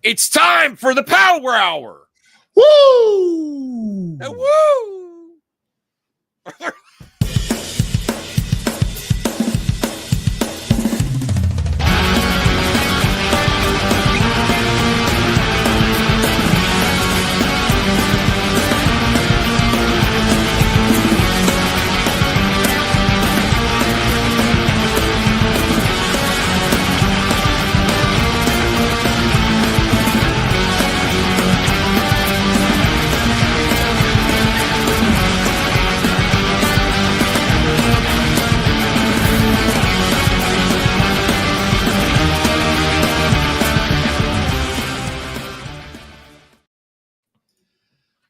It's time for the Power Hour. Woo! Woo!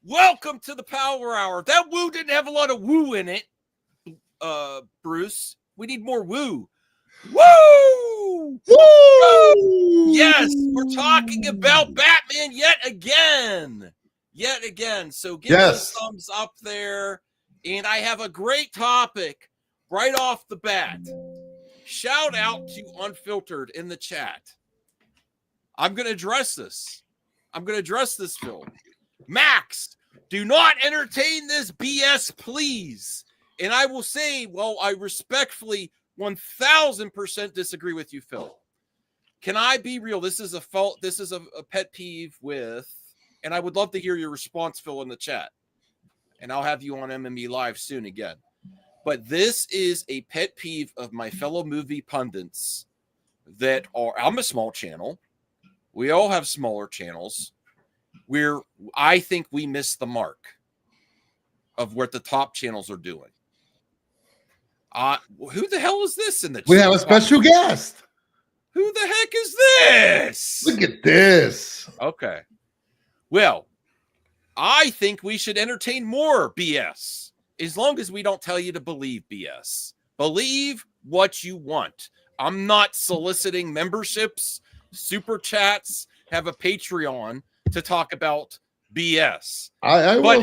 Welcome to the Power Hour. That woo didn't have a lot of woo in it, Bruce. We need more woo. Woo! Woo! Yes, we're talking about Batman yet again. So give us a thumbs up there. And I have a great topic right off the bat. Shout out to Unfiltered in the chat. I'm going to address this. Phil. Max, do not entertain this BS, please. And I will say, well, I respectfully 1000% disagree with you, Phil. Can I be real? This is a fault. This is a pet peeve with, and I would love to hear your response, Phil, in the chat. And I'll have you on MME Live soon again. But this is a pet peeve of my fellow movie pundits that are, I'm a small channel. We all have smaller channels. Where I think we missed the mark of what the top channels are doing. Who the hell is this in the chat? We have a special guest. Who the heck is this? Look at this. Okay. Well, I think we should entertain more BS as long as we don't tell you to believe BS. Believe what you want. I'm not soliciting memberships, super chats, have a Patreon to talk about BS. Hold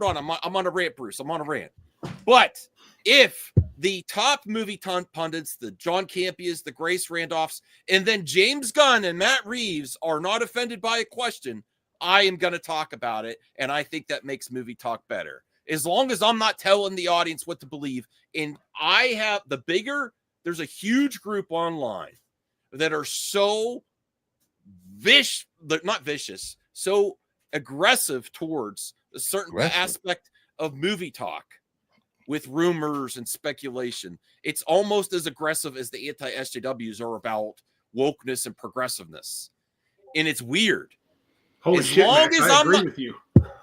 on, I'm on a rant, Bruce. I'm on a rant. But if the top movie pundits, the John Campias, the Grace Randolphs, and then James Gunn and Matt Reeves are not offended by a question, I am going to talk about it, and I think that makes movie talk better. As long as I'm not telling the audience what to believe, and I have there's a huge group online that are so so aggressive towards a certain aspect of movie talk with rumors and speculation. It's almost as aggressive as the anti-SJWs are about wokeness and progressiveness. And it's weird. Holy shit, Max, I agree with you.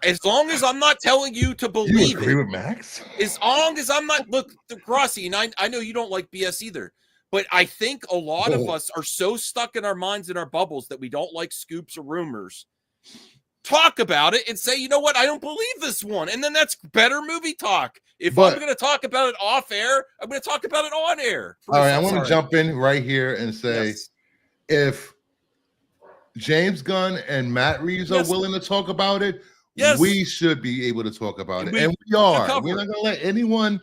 As long as I'm not telling you to believe you agree with Max? As long as I'm not, look, Grossi, and I know you don't like BS either. But I think a lot of us are so stuck in our minds and our bubbles that we don't like scoops or rumors. Talk about it and say, you know what? I don't believe this one. And then that's better movie talk. I'm going to talk about it off air, I'm going to talk about it on air. All right, I want to jump in right here and say, if James Gunn and Matt Reeves are willing to talk about it, we should be able to talk about it. And we are. We're not going to let anyone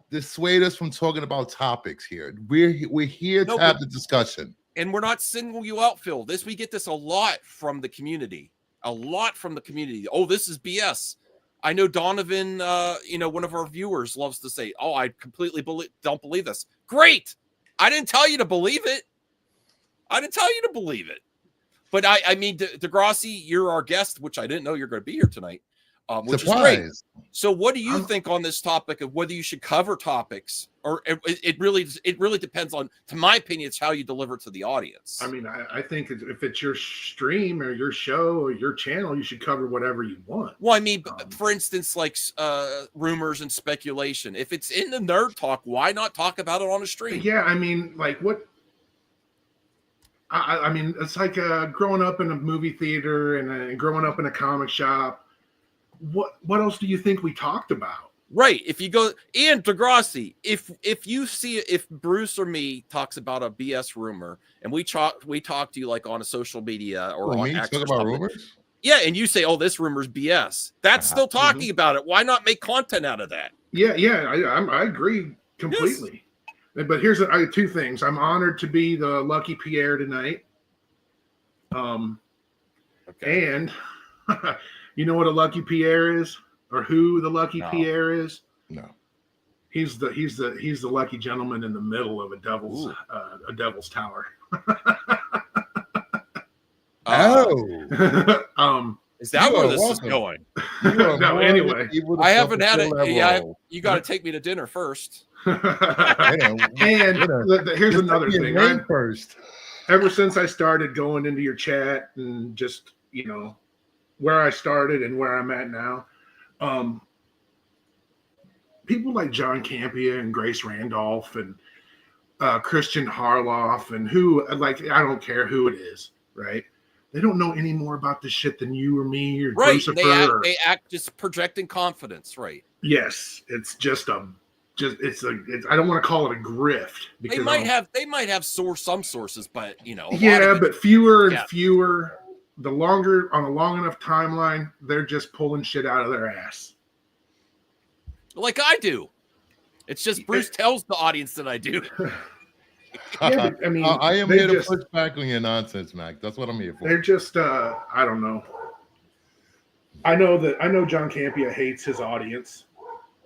dissuade us from talking about topics here. We're here to have the discussion. And we're not singling you out, Phil. We get this a lot from the community. Oh, this is BS. I know Donovan, one of our viewers loves to say, oh, I completely don't believe this. Great. I didn't tell you to believe it. But I mean, Degrassi, you're our guest, which I didn't know you're going to be here tonight. Which is great. So what do you think on this topic of whether you should cover topics, or it really depends on, to my opinion, it's how you deliver it to the audience. I mean, I think if it's your stream or your show or your channel, you should cover whatever you want. Well, I mean, for instance, like rumors and speculation. If it's in the nerd talk, why not talk about it on a stream? Yeah, I mean, like what? I mean, it's like growing up in a movie theater and growing up in a comic shop. What else do you think we talked about? Right. If you go, and Degrassi, if Bruce or me talks about a BS rumor and we talk to you like on a social media or on X talk about rumors? Yeah, and you say, oh, this rumor's BS. That's still talking about it. Why not make content out of that? Yeah, I agree completely. But here's two things. I'm honored to be the lucky Pierre tonight. Okay. And you know what a lucky Pierre is, or who the lucky Pierre is? No. He's the lucky gentleman in the middle of a devil's tower. Is that where this is going? No, anyway, I haven't had it. Yeah, you got to take me to dinner first. Here's another thing. Ever since I started going into your chat and just, where I started and where I'm at now, people like John Campea and Grace Randolph and Christian Harloff and I don't care who it is, right? They don't know any more about this shit than you or me or right. Christopher. They act just projecting confidence, right? Yes, it's just I don't want to call it a grift because they might have some sources, but but fewer and fewer. On a long enough timeline, they're just pulling shit out of their ass. Like I do. It's just Bruce tells the audience that I do. Yeah, but, I am here to push back on your nonsense, Mac. That's what I'm here for. They're just I don't know. I know John Campea hates his audience.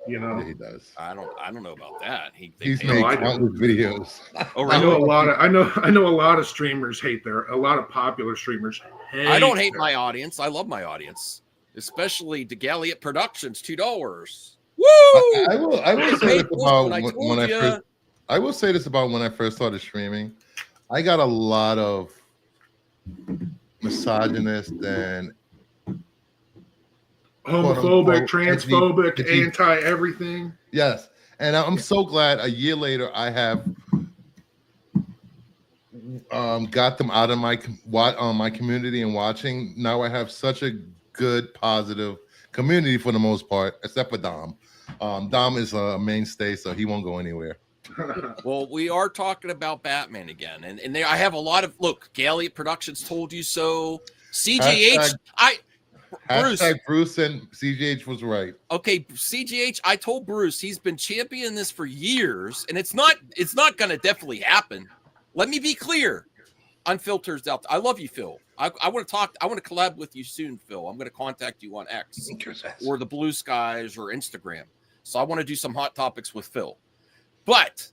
Yeah, he does. I don't know about that. He's made countless videos. Oh, really? I know a lot of streamers hate a lot of popular streamers. I don't hate my audience. I love my audience, especially DeGalliot Productions, $2. Woo! I will say this about I will say this about when I first started streaming. I got a lot of misogynist and homophobic, transphobic, anti-everything. Yes. And I'm so glad a year later I have got them out of my community and watching. Now I have such a good, positive community for the most part, except for Dom. Dom is a mainstay, so he won't go anywhere. Well, we are talking about Batman again, and there I have a lot of Galliot Productions told you so. CGH, Bruce and CGH was right. Okay, CGH, I told Bruce he's been championing this for years, and it's not going to definitely happen. Let me be clear. Unfiltered out. I love you, Phil. I want to talk. I want to collab with you soon, Phil. I'm going to contact you on X or the Blue Skies or Instagram. So I want to do some hot topics with Phil. But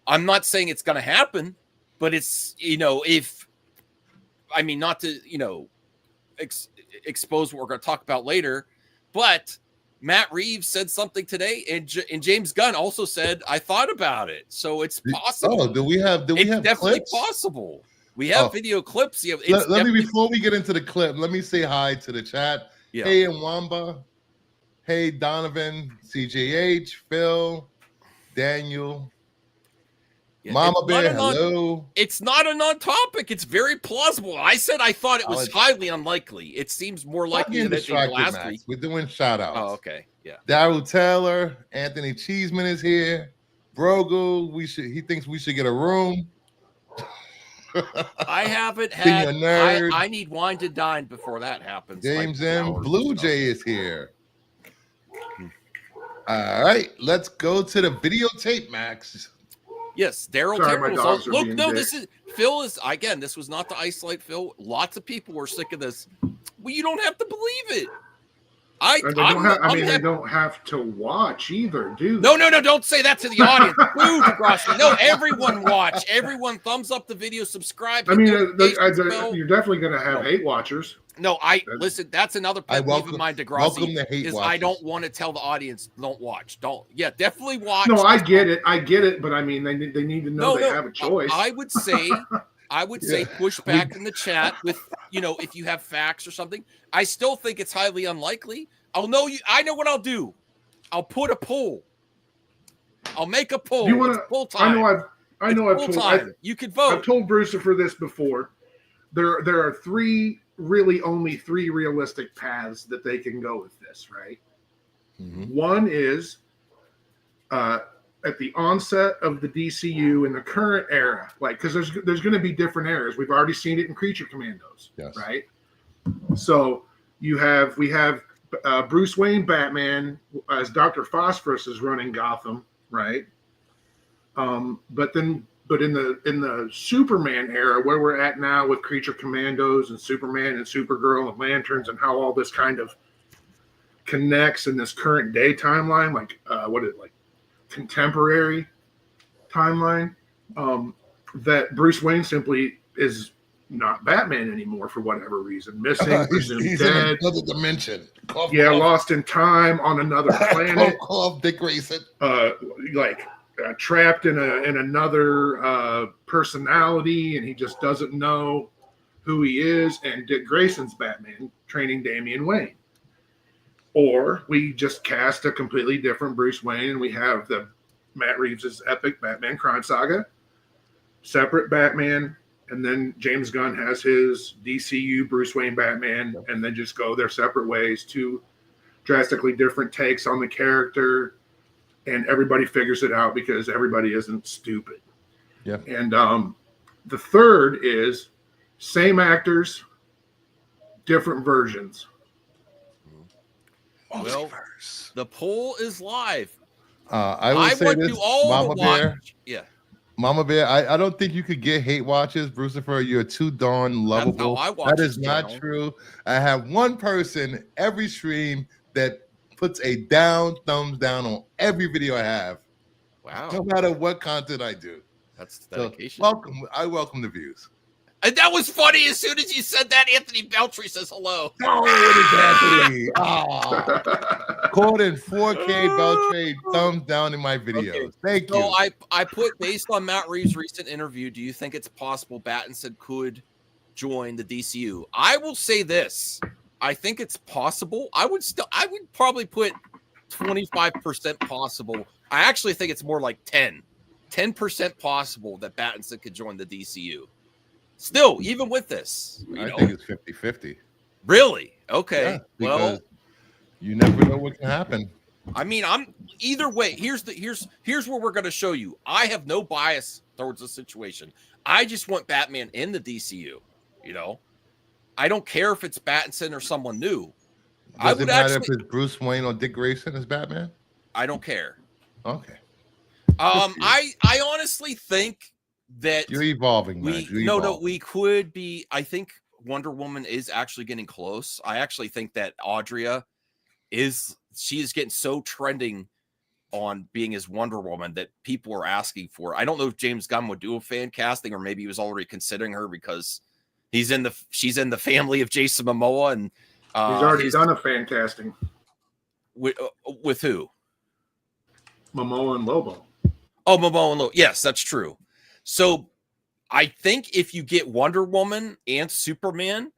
I'm not saying it's going to happen, but it's, not to, expose what we're going to talk about later, but Matt Reeves said something today, and James Gunn also said, I thought about it. So it's possible. Oh, it's definitely clips? Possible. We have video clips. Let me, before we get into the clip, let me say hi to the chat. Yeah. Hey, Nwamba. Hey, Donovan, CJH, Phil, Daniel, Mama Bear, hello. It's not a non-topic. It's very plausible. I said I thought it was highly unlikely. It seems more likely than it did last week. We're doing shout-outs. Oh, okay. Yeah. Daryl Taylor, Anthony Cheeseman is here. Brogu, he thinks we should get a room. I haven't had. I need wine to dine before that happens. James M. Blue Jay is here. All right, let's go to the videotape, Max. Yes, Daryl Taylor was on. Look, no, this is Phil is again. This was not the isolate Phil. Lots of people were sick of this. Well, you don't have to believe it. They don't have to watch either, do they? No, don't say that to the audience. Boo, DeGrassi. No, everyone watch. Everyone thumbs up the video, subscribe. You're definitely going to have hate watchers. No, listen. That's another pet peeve of mine, DeGrassi. Welcome to hate is watchers. I don't want to tell the audience don't watch. Definitely watch. No, I get it, but they need to know they have a choice. I would say push back in the chat with if you have facts or something. I still think it's highly unlikely. I know what I'll do. I'll put a poll. I'll make a poll. You want to poll time? You can vote. I've told Bruce for this before. There are only three realistic paths that they can go with this, right? Mm-hmm. One is at the onset of the DCU in the current era, because there's going to be different eras. We've already seen it in Creature Commandos, yes. Right? So we have Bruce Wayne Batman as Dr. Phosphorus is running Gotham, right? But in the Superman era, where we're at now with Creature Commandos and Superman and Supergirl and Lanterns and how all this kind of connects in this current day timeline, like contemporary timeline, that Bruce Wayne simply is not Batman anymore for whatever reason. Missing, he's dead, in another dimension. Lost in time on another planet. Call Dick Grayson. Trapped in another personality, and he just doesn't know who he is. And Dick Grayson's Batman training Damian Wayne. Or we just cast a completely different Bruce Wayne, and we have the Matt Reeves' epic Batman crime saga, separate Batman, and then James Gunn has his DCU Bruce Wayne Batman, and then just go their separate ways, two drastically different takes on the character, and everybody figures it out because everybody isn't stupid. Yeah. And the third is same actors, different versions. Well, the poll is live. I would say want this, you all Mama to Bear. watch. Yeah. Mama Bear, I don't think you could get hate watches, Brucifer. You're too darn lovable. That is not true. I have one person every stream that puts a thumbs down on every video I have. Wow. No matter what content I do. That's dedication. So I welcome the views. And that was funny. As soon as you said that, Anthony Beltry says hello. Oh, it is Anthony. Oh. Called in 4K Beltray, thumbs down in my videos. Okay. Thank you. So I put, based on Matt Reeves' recent interview, do you think it's possible Battinson could join the DCU? I will say this. I think it's possible. I would probably put 25% possible. I actually think it's more like 10% possible that Battinson could join the DCU. Still, even with this, I think it's 50-50. Really? Okay. Yeah, well, you never know what can happen. I mean, I'm either way. Here's where we're going to show you. I have no bias towards the situation. I just want Batman in the DCU. You know, I don't care if it's Battinson or someone new. Does it matter if it's Bruce Wayne or Dick Grayson as Batman? I don't care. Okay. I honestly think that you're evolving, man. We could be. I think Wonder Woman is actually getting close. I actually think that Audria is getting so trending on being as Wonder Woman that people are asking for. I don't know if James Gunn would do a fan casting, or maybe he was already considering her because she's in the family of Jason Momoa, and he's already done a fan casting with who? Momoa and Lobo. Oh, Momoa and Lobo. Yes, that's true. So I think if you get Wonder Woman and Superman,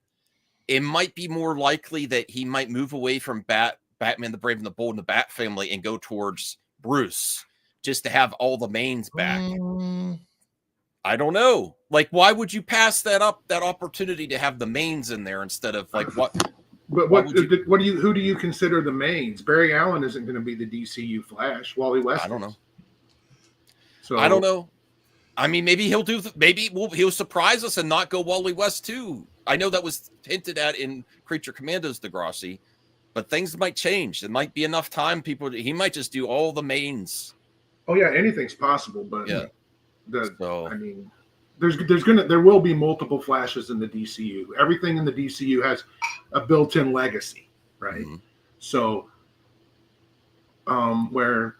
it might be more likely that he might move away from Batman, the Brave and the Bold, and the Bat Family and go towards Bruce just to have all the mains back. I don't know. Like, why would you pass that opportunity to have the mains in there instead of like what? But who do you consider the mains? Barry Allen isn't going to be the DCU Flash. Wally West. I don't know. So I don't know. I mean, maybe he'll surprise us and not go Wally West too. I know that was hinted at in Creature Commandos, Degrassi, but things might change. It might be enough time. He might just do all the mains. Oh yeah, anything's possible. But yeah, I mean, there will be multiple Flashes in the DCU. Everything in the DCU has a built-in legacy, right? Mm-hmm. So, where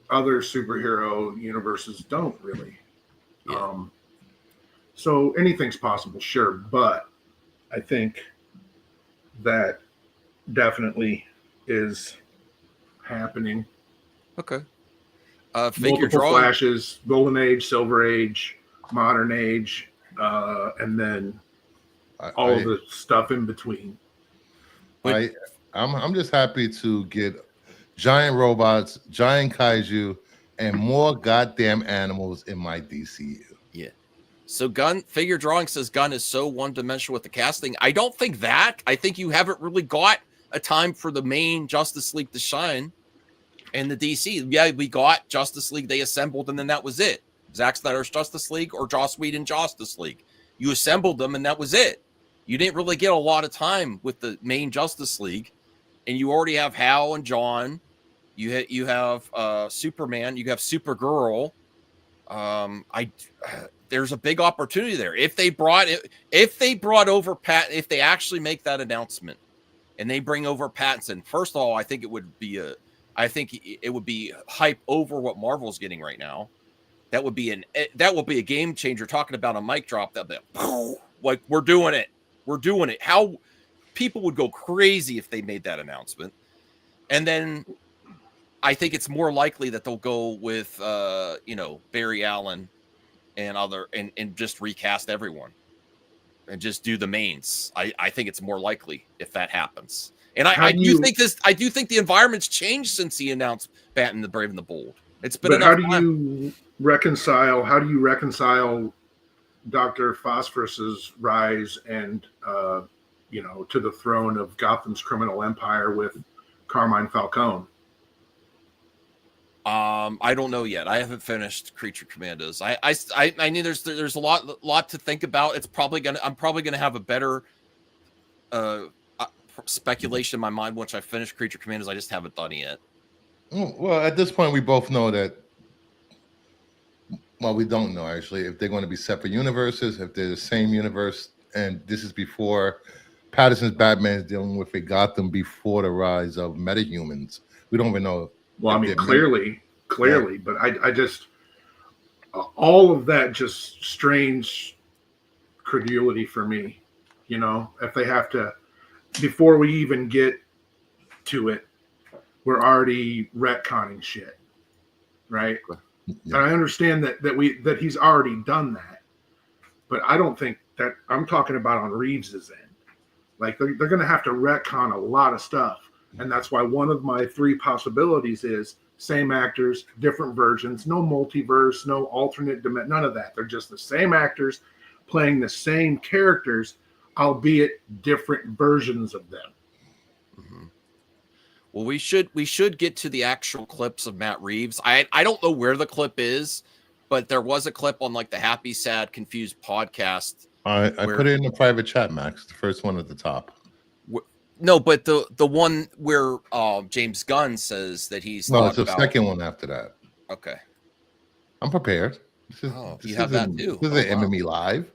other superhero universes don't really. Yeah. So anything's possible, sure, but I think that definitely is happening. Okay. Multiple Flashes, Golden Age, Silver Age, Modern Age, and then all the stuff in between. I'm just happy to get giant robots, giant kaiju, and more goddamn animals in my DCU. Yeah. So Gunn figure drawing says Gunn is so one-dimensional with the casting. I don't think that. I think you haven't really got a time for the main Justice League to shine in the DC. Yeah, we got Justice League, they assembled, and then that was it. Zack Snyder's Justice League or Joss Whedon Justice League. You assembled them, and that was it. You didn't really get a lot of time with the main Justice League, and you already have Hal and John. You have Superman. You have Supergirl. There's a big opportunity there. If they brought over Pat, if they actually make that announcement and they bring over Pattinson, first of all, I think it would be hype over what Marvel's getting right now. That would be a game changer. Talking about a mic drop, that like we're doing it. How people would go crazy if they made that announcement. And then I think it's more likely that they'll go with Barry Allen and just recast everyone and just do the mains. I think it's more likely if that happens. And I do think the environment's changed since he announced Batman the Brave and the Bold. It's been enough time. How do you reconcile Dr. Phosphorus's rise and to the throne of Gotham's criminal empire with Carmine Falcone? I don't know yet. I haven't finished Creature Commandos. I mean, there's a lot to think about. I'm probably gonna have a better speculation in my mind once I finish Creature Commandos. I just haven't done it yet. Well, at this point, we both know that. Well, we don't know actually if they're going to be separate universes, if they're the same universe, and this is before Pattinson's Batman is dealing with a Gotham before the rise of metahumans. We don't even know. Well, I mean, clearly, yeah. But I just all of that just strains credulity for me. If they have to, before we even get to it, we're already retconning shit, right? Yeah. And I understand that he's already done that, but I don't think that I'm talking about on Reeves's end. Like they're going to have to retcon a lot of stuff. And that's why one of my 3 possibilities is same actors, different versions, no multiverse, no alternate dimension, none of that. They're just the same actors playing the same characters, albeit different versions of them. Mm-hmm. Well, we should get to the actual clips of Matt Reeves. I don't know where the clip is, but there was a clip on like the Happy, Sad, Confused podcast. I put it in the private chat, Max. The first one at the top. No, but the one where James Gunn says that he's no, it's the second one after that. Okay, I'm prepared. You have that too. This is MME Live.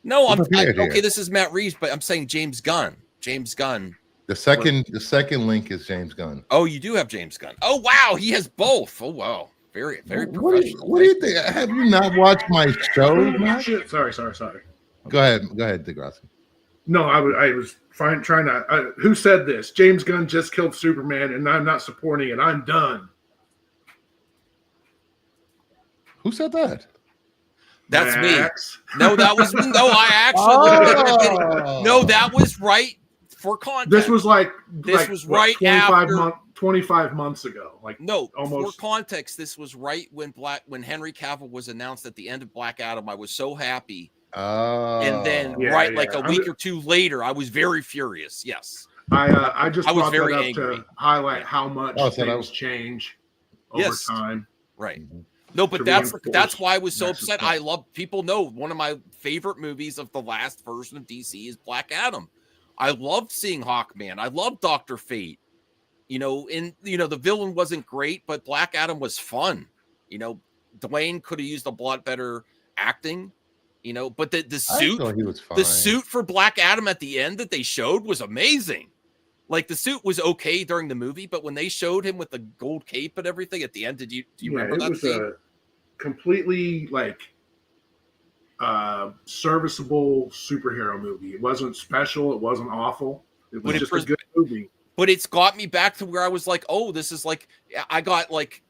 No, okay. This is Matt Reeves, but I'm saying James Gunn. James Gunn. The second link is James Gunn. Oh, you do have James Gunn. Oh wow, he has both. Oh wow, very professional. What do you think? Have you not watched my show? Sorry. Go ahead, Degrassi. No, I was trying to. Who said this? James Gunn just killed Superman, and I'm not supporting it. I'm done. Who said that? That's Max. Me. No, that was me. No, I actually. No, that was right for context. This was right 25 months ago. Like no, almost. For context, this was right when Henry Cavill was announced at the end of Black Adam. I was so happy. And then a week or 2 later, I was very furious. Yes. I was very angry to highlight how much things change over time. Right. No, but that's why I was so upset. I love, people know one of my favorite movies of the last version of DC is Black Adam. I loved seeing Hawkman. I loved Dr. Fate. The villain wasn't great, but Black Adam was fun. Dwayne could have used a lot better acting. But the suit for Black Adam at the end that they showed was amazing. Like the suit was okay during the movie, but when they showed him with the gold cape and everything at the end, do you remember that scene? It was a completely serviceable superhero movie. It wasn't special. It wasn't awful. It was just a good movie. But it's got me back to where I was like, oh, this is like, I got like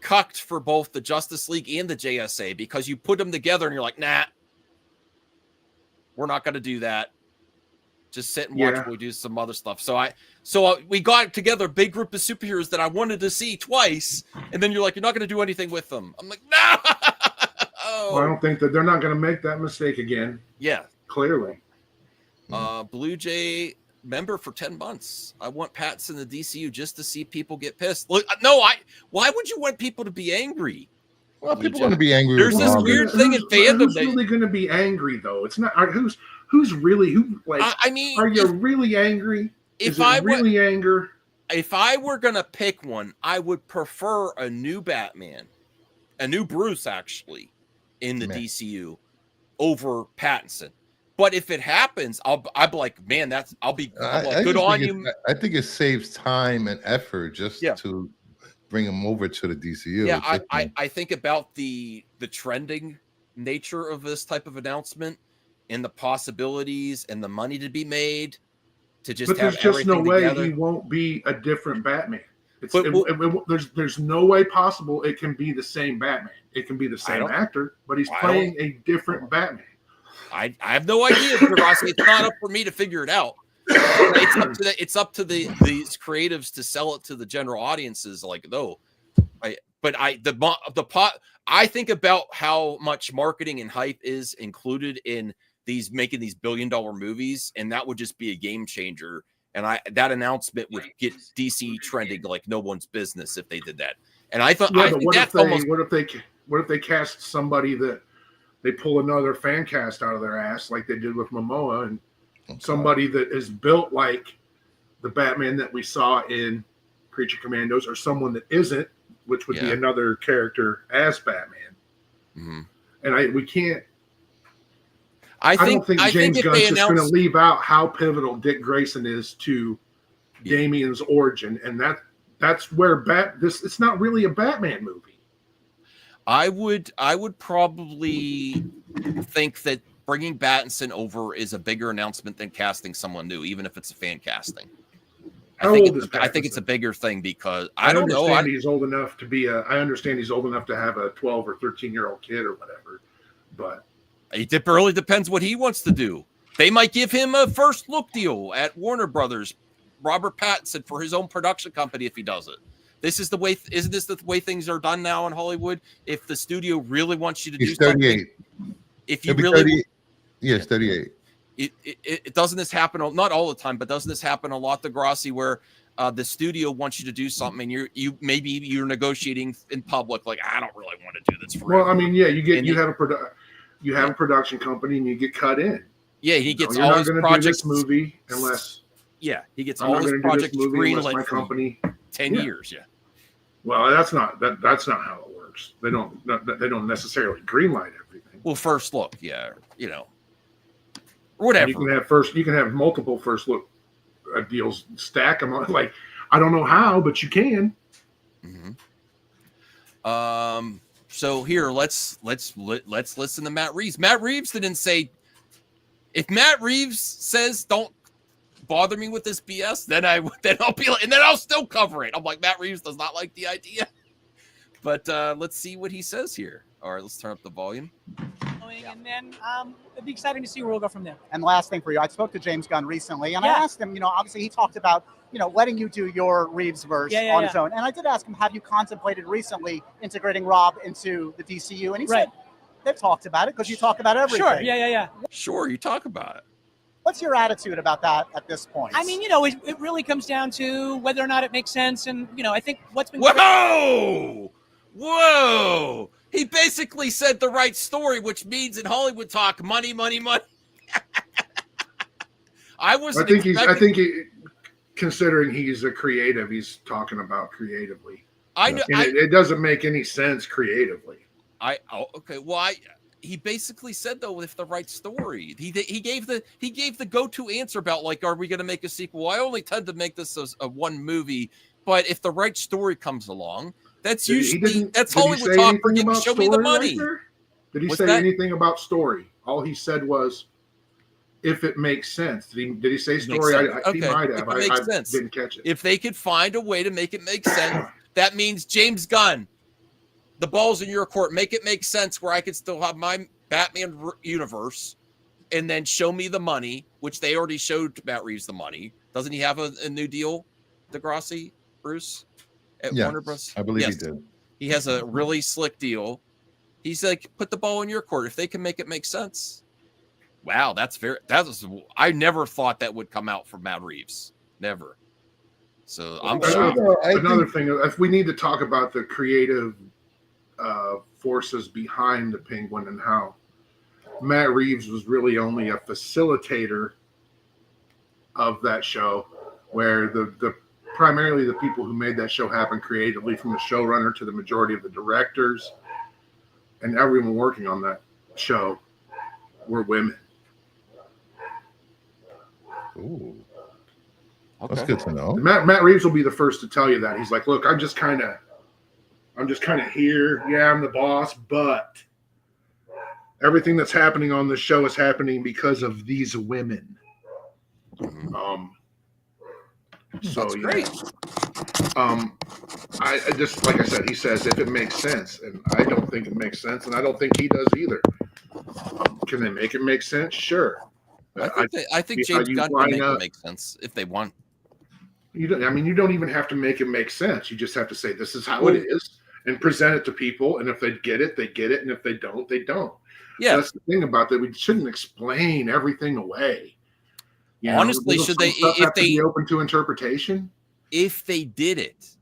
cucked for both the Justice League and the JSA because you put them together and you're like, nah, we're not going to do that. Just sit and watch when we do some other stuff. So we got together a big group of superheroes that I wanted to see twice, and then you're like, you're not going to do anything with them. I'm like, no. Well, I don't think that they're not going to make that mistake again. Yeah, clearly. Blue Jay member for 10 months. I want Pattinson in the DCU just to see people get pissed. Look, no, why would you want people to be angry? Well, people are going to be angry. There's this weird thing in fandom. Who's really going to be angry though? It's not who's really I mean, are you really angry? If I were going to pick one, I would prefer a new Batman a new Bruce actually in the DCU over Pattinson. But if it happens, I'll be like, man, I'll be like, good on you. I think it saves time and effort just to bring him over to the DCU. Yeah, I think about the trending nature of this type of announcement and the possibilities and the money to be made to just but there's just no way he won't be a different Batman. There's no way possible it can be the same Batman. It can be the same actor, but he's playing a different Batman. I have no idea, Rossi. It's not up for me to figure it out. It's up to these creatives to sell it to the general audiences. Like, no, I think about how much marketing and hype is included in making these billion-dollar movies, and that would just be a game changer. And that announcement would get DC trending like no one's business if they did that. And I thought, what if they cast somebody that they pull another fan cast out of their ass like they did with Momoa, and somebody that is built like the Batman that we saw in Creature Commandos, or someone that isn't, which would be another character as Batman. Mm-hmm. And we can't. I don't think James Gunn's just going to leave out how pivotal Dick Grayson is to Damian's origin, and that's where it's not really a Batman movie. I would probably think that bringing Pattinson over is a bigger announcement than casting someone new, even if it's a fan casting. I think it's a bigger thing because I don't know. He's old enough to be I understand he's old enough to have a 12 or 13-year-old kid or whatever, but it really depends what he wants to do. They might give him a first look deal at Warner Brothers, Robert Pattinson, for his own production company if he does it. This is the way. Isn't this the way things are done now in Hollywood? If the studio really wants you to do 38. Something, if you really, 38. It doesn't this happen? Not all the time, but doesn't this happen a lot, Degrassi, where the studio wants you to do something, and you're negotiating in public, like I don't really want to do this for. Well, I mean, yeah, you have a production company, and you get cut in. Yeah, he gets all his projects. Do this movie unless. Yeah, he gets all his projects greenlit my company 10 years. Yeah. Well, that's not how it works. They don't necessarily greenlight everything. Well, first look, whatever. You can have multiple first look deals, stack them on. Like, I don't know how, but you can. Mm-hmm. So here, let's listen to Matt Reeves. Matt Reeves didn't say. If Matt Reeves says don't bother me with this BS, then I'll be like, and then I'll still cover it. I'm like, Matt Reeves does not like the idea. But let's see what he says here. All right, let's turn up the volume. And then it'd be exciting to see where we'll go from there. And last thing for you, I spoke to James Gunn recently, and I asked him, obviously he talked about, letting you do your Reeves verse on his own. And I did ask him, have you contemplated recently integrating Rob into the DCU? And he said, they've talked about it because you talk about everything. Sure, yeah. Sure, you talk about it. What's your attitude about that at this point? I mean, it really comes down to whether or not it makes sense. And, I think what's been... Whoa! He basically said the right story, which means in Hollywood talk, money, money, money. I think considering he's a creative, he's talking about creatively. I know. It doesn't make any sense creatively. He basically said though, with the right story, he gave the go-to answer about like, are we going to make a sequel? I only tend to make this a one movie, but if the right story comes along, that's Hollywood talk for getting show me the money. Right, did he say anything about story? All he said was, if it makes sense. Did he say story? He might have. I didn't catch it. If they could find a way to make it make sense, that means James Gunn. The ball's in your court. Make it make sense where I could still have my Batman universe and then show me the money, which they already showed Matt Reeves the money. Doesn't he have a new deal, Degrassi, Bruce, at Warner Bros.? I believe he did. He has a really slick deal. He's like, put the ball in your court. If they can make it make sense. Wow, I never thought that would come out from Matt Reeves. Never. So I'm shocked. Another thing, if we need to talk about the creative forces behind the Penguin and how Matt Reeves was really only a facilitator of that show, where the primarily the people who made that show happen creatively, from the showrunner to the majority of the directors, and everyone working on that show were women. Ooh. Okay. That's good to know. Matt Reeves will be the first to tell you that. He's like, look, I'm just kind of here. Yeah, I'm the boss, but everything that's happening on the show is happening because of these women. So that's great. I just, like I said, he says if it makes sense, and I don't think it makes sense, and I don't think he does either. Can they make it make sense? Sure. I think James Gunn can make it make sense if they want. You don't even have to make it make sense. You just have to say this is how it is and present it to people. And if they get it, they get it. And if they don't, they don't. Yeah, that's the thing about that. We shouldn't explain everything away. Honestly, should they? If they be open to interpretation, if they did it,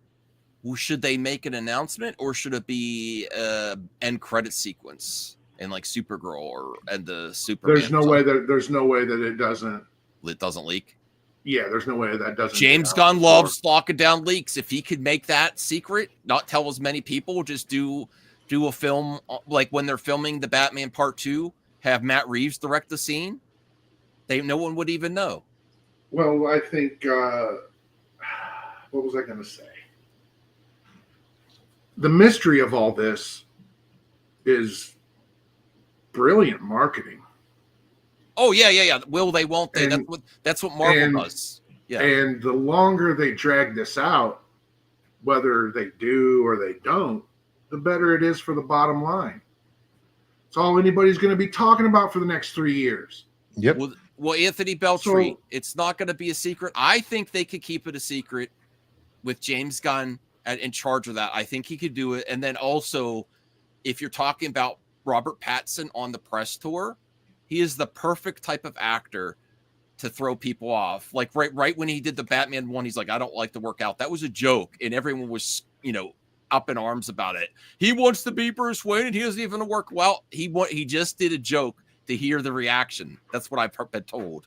should they make an announcement or should it be end credit sequence and like Supergirl and the Superman? There's no way that it doesn't. It doesn't leak. Yeah, there's no way that doesn't. James Gunn loves locking down leaks. If he could make that secret, not tell as many people, just do a film like when they're filming the Batman Part 2, have Matt Reeves direct the scene. No one would even know. Well, I think what was I going to say? The mystery of all this is brilliant marketing. Oh yeah. Will they? Won't they? That's what Marvel does. Yeah. And the longer they drag this out, whether they do or they don't, the better it is for the bottom line. It's all anybody's going to be talking about for the next 3 years. Yep. Well, Anthony Beltry, it's not going to be a secret. I think they could keep it a secret with James Gunn in charge of that. I think he could do it. And then also, if you're talking about Robert Pattinson on the press tour, he is the perfect type of actor to throw people off. Like right when he did the Batman one, he's like, I don't like to work out. That was a joke. And everyone was, up in arms about it. He wants to be Bruce Wayne and he doesn't even work. Well, he just did a joke to hear the reaction. That's what I've been told.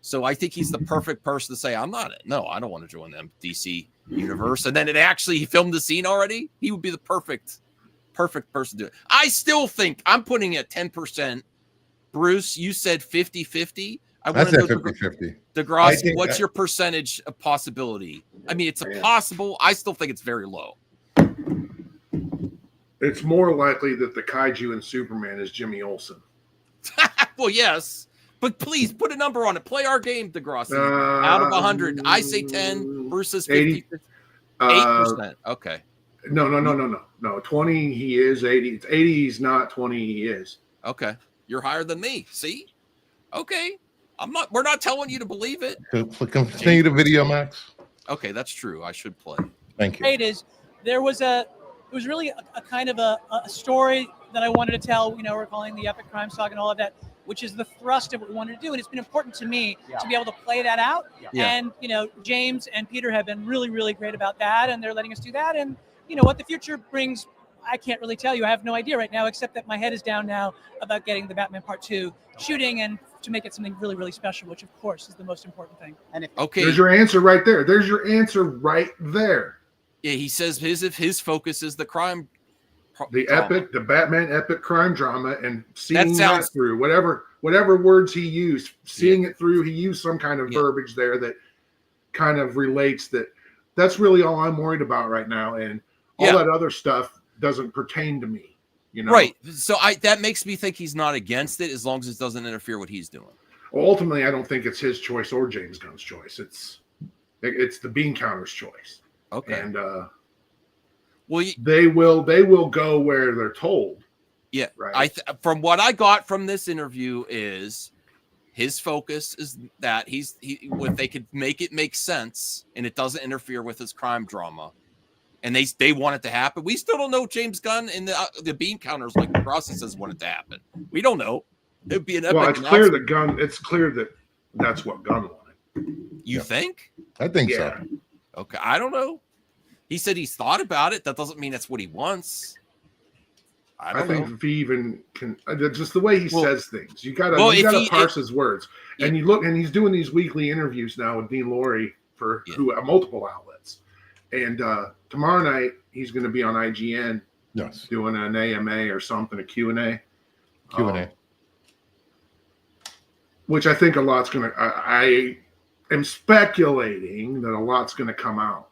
So I think he's the perfect person to say, I don't want to join them DC universe. And then he filmed the scene already. He would be the perfect person to do it. I still think I'm putting it 10%. Bruce, you said 50-50. I want to know 50-50. DeGrassi, what's your percentage of possibility? I mean, it's possible. I still think it's very low. It's more likely that the kaiju in Superman is Jimmy Olsen. Well, yes. But please put a number on it. Play our game, DeGrassi. Out of 100, I say 10 versus 50. 8%. Okay. No. 20 he is, 80. 80 he's not, 20 he is. Okay. You're higher than me. See? Okay. We're not telling you to believe it. Continue the video, Max. Okay, that's true. I should play. Thank you. It is. It was really a kind of a story that I wanted to tell. We're calling the epic crime saga and all of that, which is the thrust of what we wanted to do. And it's been important to me to be able to play that out. Yeah. And, James and Peter have been really, really great about that. And they're letting us do that. And, what the future brings, I can't really tell you. I have no idea right now, except that my head is down now about getting the Batman Part 2 shooting and to make it something really, really special, which, of course, is the most important thing. And there's your answer right there. There's your answer right there. Yeah, he says his focus is the crime. The Batman epic crime drama, and seeing that through whatever words he used, seeing it through. He used some kind of verbiage there that kind of relates that. That's really all I'm worried about right now, and all that other stuff doesn't pertain to me. Right. So that makes me think he's not against it as long as it doesn't interfere with what he's doing. Well, ultimately, I don't think it's his choice or James Gunn's choice. It's the bean counter's choice. Okay. And they will go where they're told. Yeah. Right. From what I got from this interview is his focus is that if they could make it make sense and it doesn't interfere with his crime drama, and they want it to happen. We still don't know James Gunn and the bean counters like the process says want it to happen. We don't know. It'd be an epic. Well, it's clear that that's what Gunn wanted. You think? I think so. Okay, I don't know. He said he's thought about it. That doesn't mean that's what he wants. I think if he even can, just the way he says things, you gotta parse his words. And you look, and he's doing these weekly interviews now with Dean Laurie for multiple outlets. And tomorrow night he's going to be on IGN Yes. Doing an AMA or something, a Q&A. Q&A. Which I think a lot's going to, I am speculating that a lot's going to come out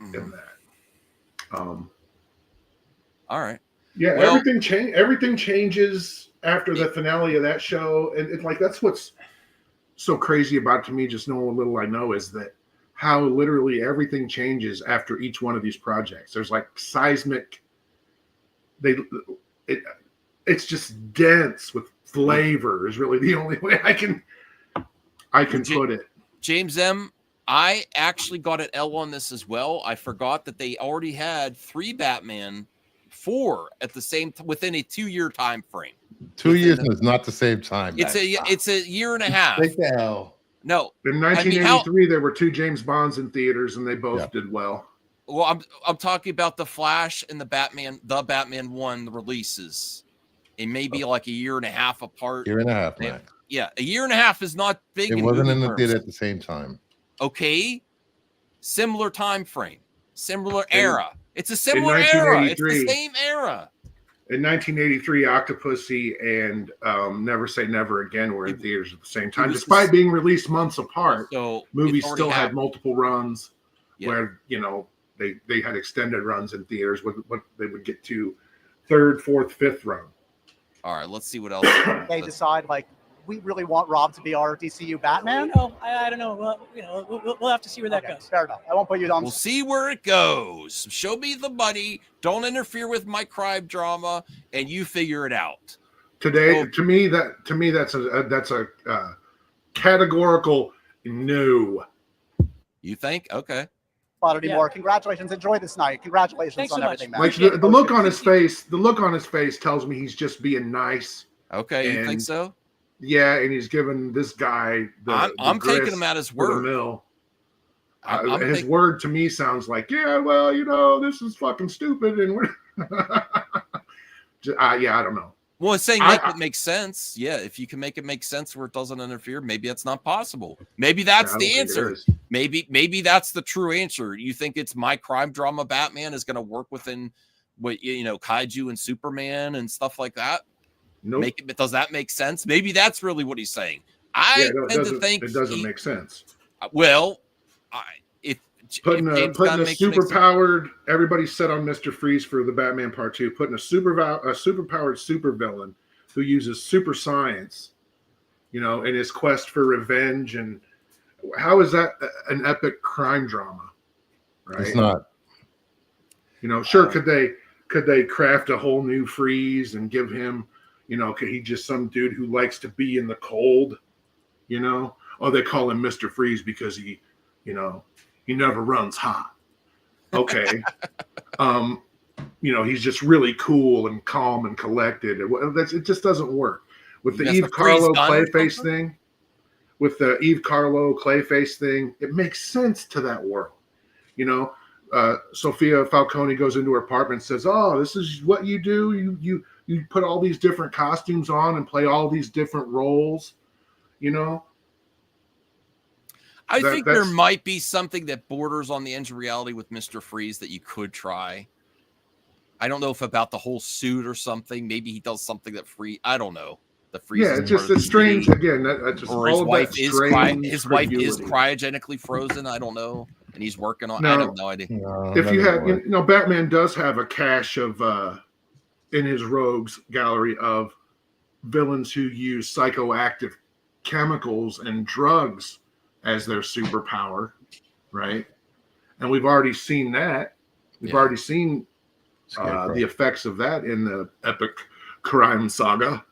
in that. All right. Yeah, Well, everything changes after the finale of that show. And it's like, that's what's so crazy about it to me, just knowing what little I know, is that how literally everything changes after each one of these projects. There's like seismic, it's just dense with flavor is really the only way I can put it. James M., I actually got an L on this as well. I forgot that they already had 3 Batman, 4 at the same within a 2-year time frame. 2 years is not the same time. It's a year and a half. Take the L. No. In 1983, there were 2 James Bonds in theaters, and they both did well. Well, I'm talking about the Flash and the Batman 1 releases. It may be like a year and a half apart. Year and a half, man. Yeah, a year and a half is not big. It wasn't in the theater at the same time. Okay, similar time frame, similar era. It's a similar era. It's the same era. In 1983, Octopussy and Never Say Never Again were in theaters at the same time, despite being released months apart. So movies still had multiple runs, where they had extended runs in theaters. What they would get to 3rd, 4th, 5th run. All right, let's see what else. They decide, like, we really want Rob to be our DCU Batman. I don't know. We'll have to see where that goes. Fair enough. I won't put you on. We'll see where it goes. Show me the money. Don't interfere with my crime drama, and you figure it out. Today, to me, that's a categorical no. You think? Okay. Anymore. Congratulations. Enjoy this night. Congratulations. Thanks on so everything, man. Like the look on his face, tells me he's just being nice. Okay, you think so? Yeah, and he's giving this guy I'm taking him at his word. His word to me sounds like, well, this is fucking stupid, and we're I don't know. Well, it's saying make it make sense. Yeah, if you can make it make sense where it doesn't interfere, maybe that's not possible. Maybe that's the answer. Maybe that's the true answer. You think it's my crime drama Batman is going to work within what kaiju and Superman and stuff like that? Nope. Does that make sense? Maybe that's really what he's saying. I tend to think it doesn't make sense. Well, if putting a super powered, everybody's set on Mr. Freeze for the Batman Part 2, putting a super powered supervillain who uses super science, in his quest for revenge. And how is that an epic crime drama? Right? It's not. Sure, could they craft a whole new Freeze and give him, could he just some dude who likes to be in the cold, Oh, they call him Mr. Freeze because he never runs hot. Okay. He's just really cool and calm and collected. It just doesn't work. With the Eve Carlo Clayface thing, it makes sense to that world. Sophia Falcone goes into her apartment and says, "Oh, this is what you do. You put all these different costumes on and play all these different roles, I think there might be something that borders on the edge of reality with Mr. Freeze that you could try. I don't know if about the whole suit or something. Maybe he does something that I don't know. The Freeze. Yeah, it's strange. Again, that's just or his wife is cryogenically frozen. I don't know, and he's working on. I have no idea. If you have, Batman does have a cache of in his rogues gallery of villains who use psychoactive chemicals and drugs as their superpower, right? And we've already seen that. We've already seen the effects of that in the epic crime saga,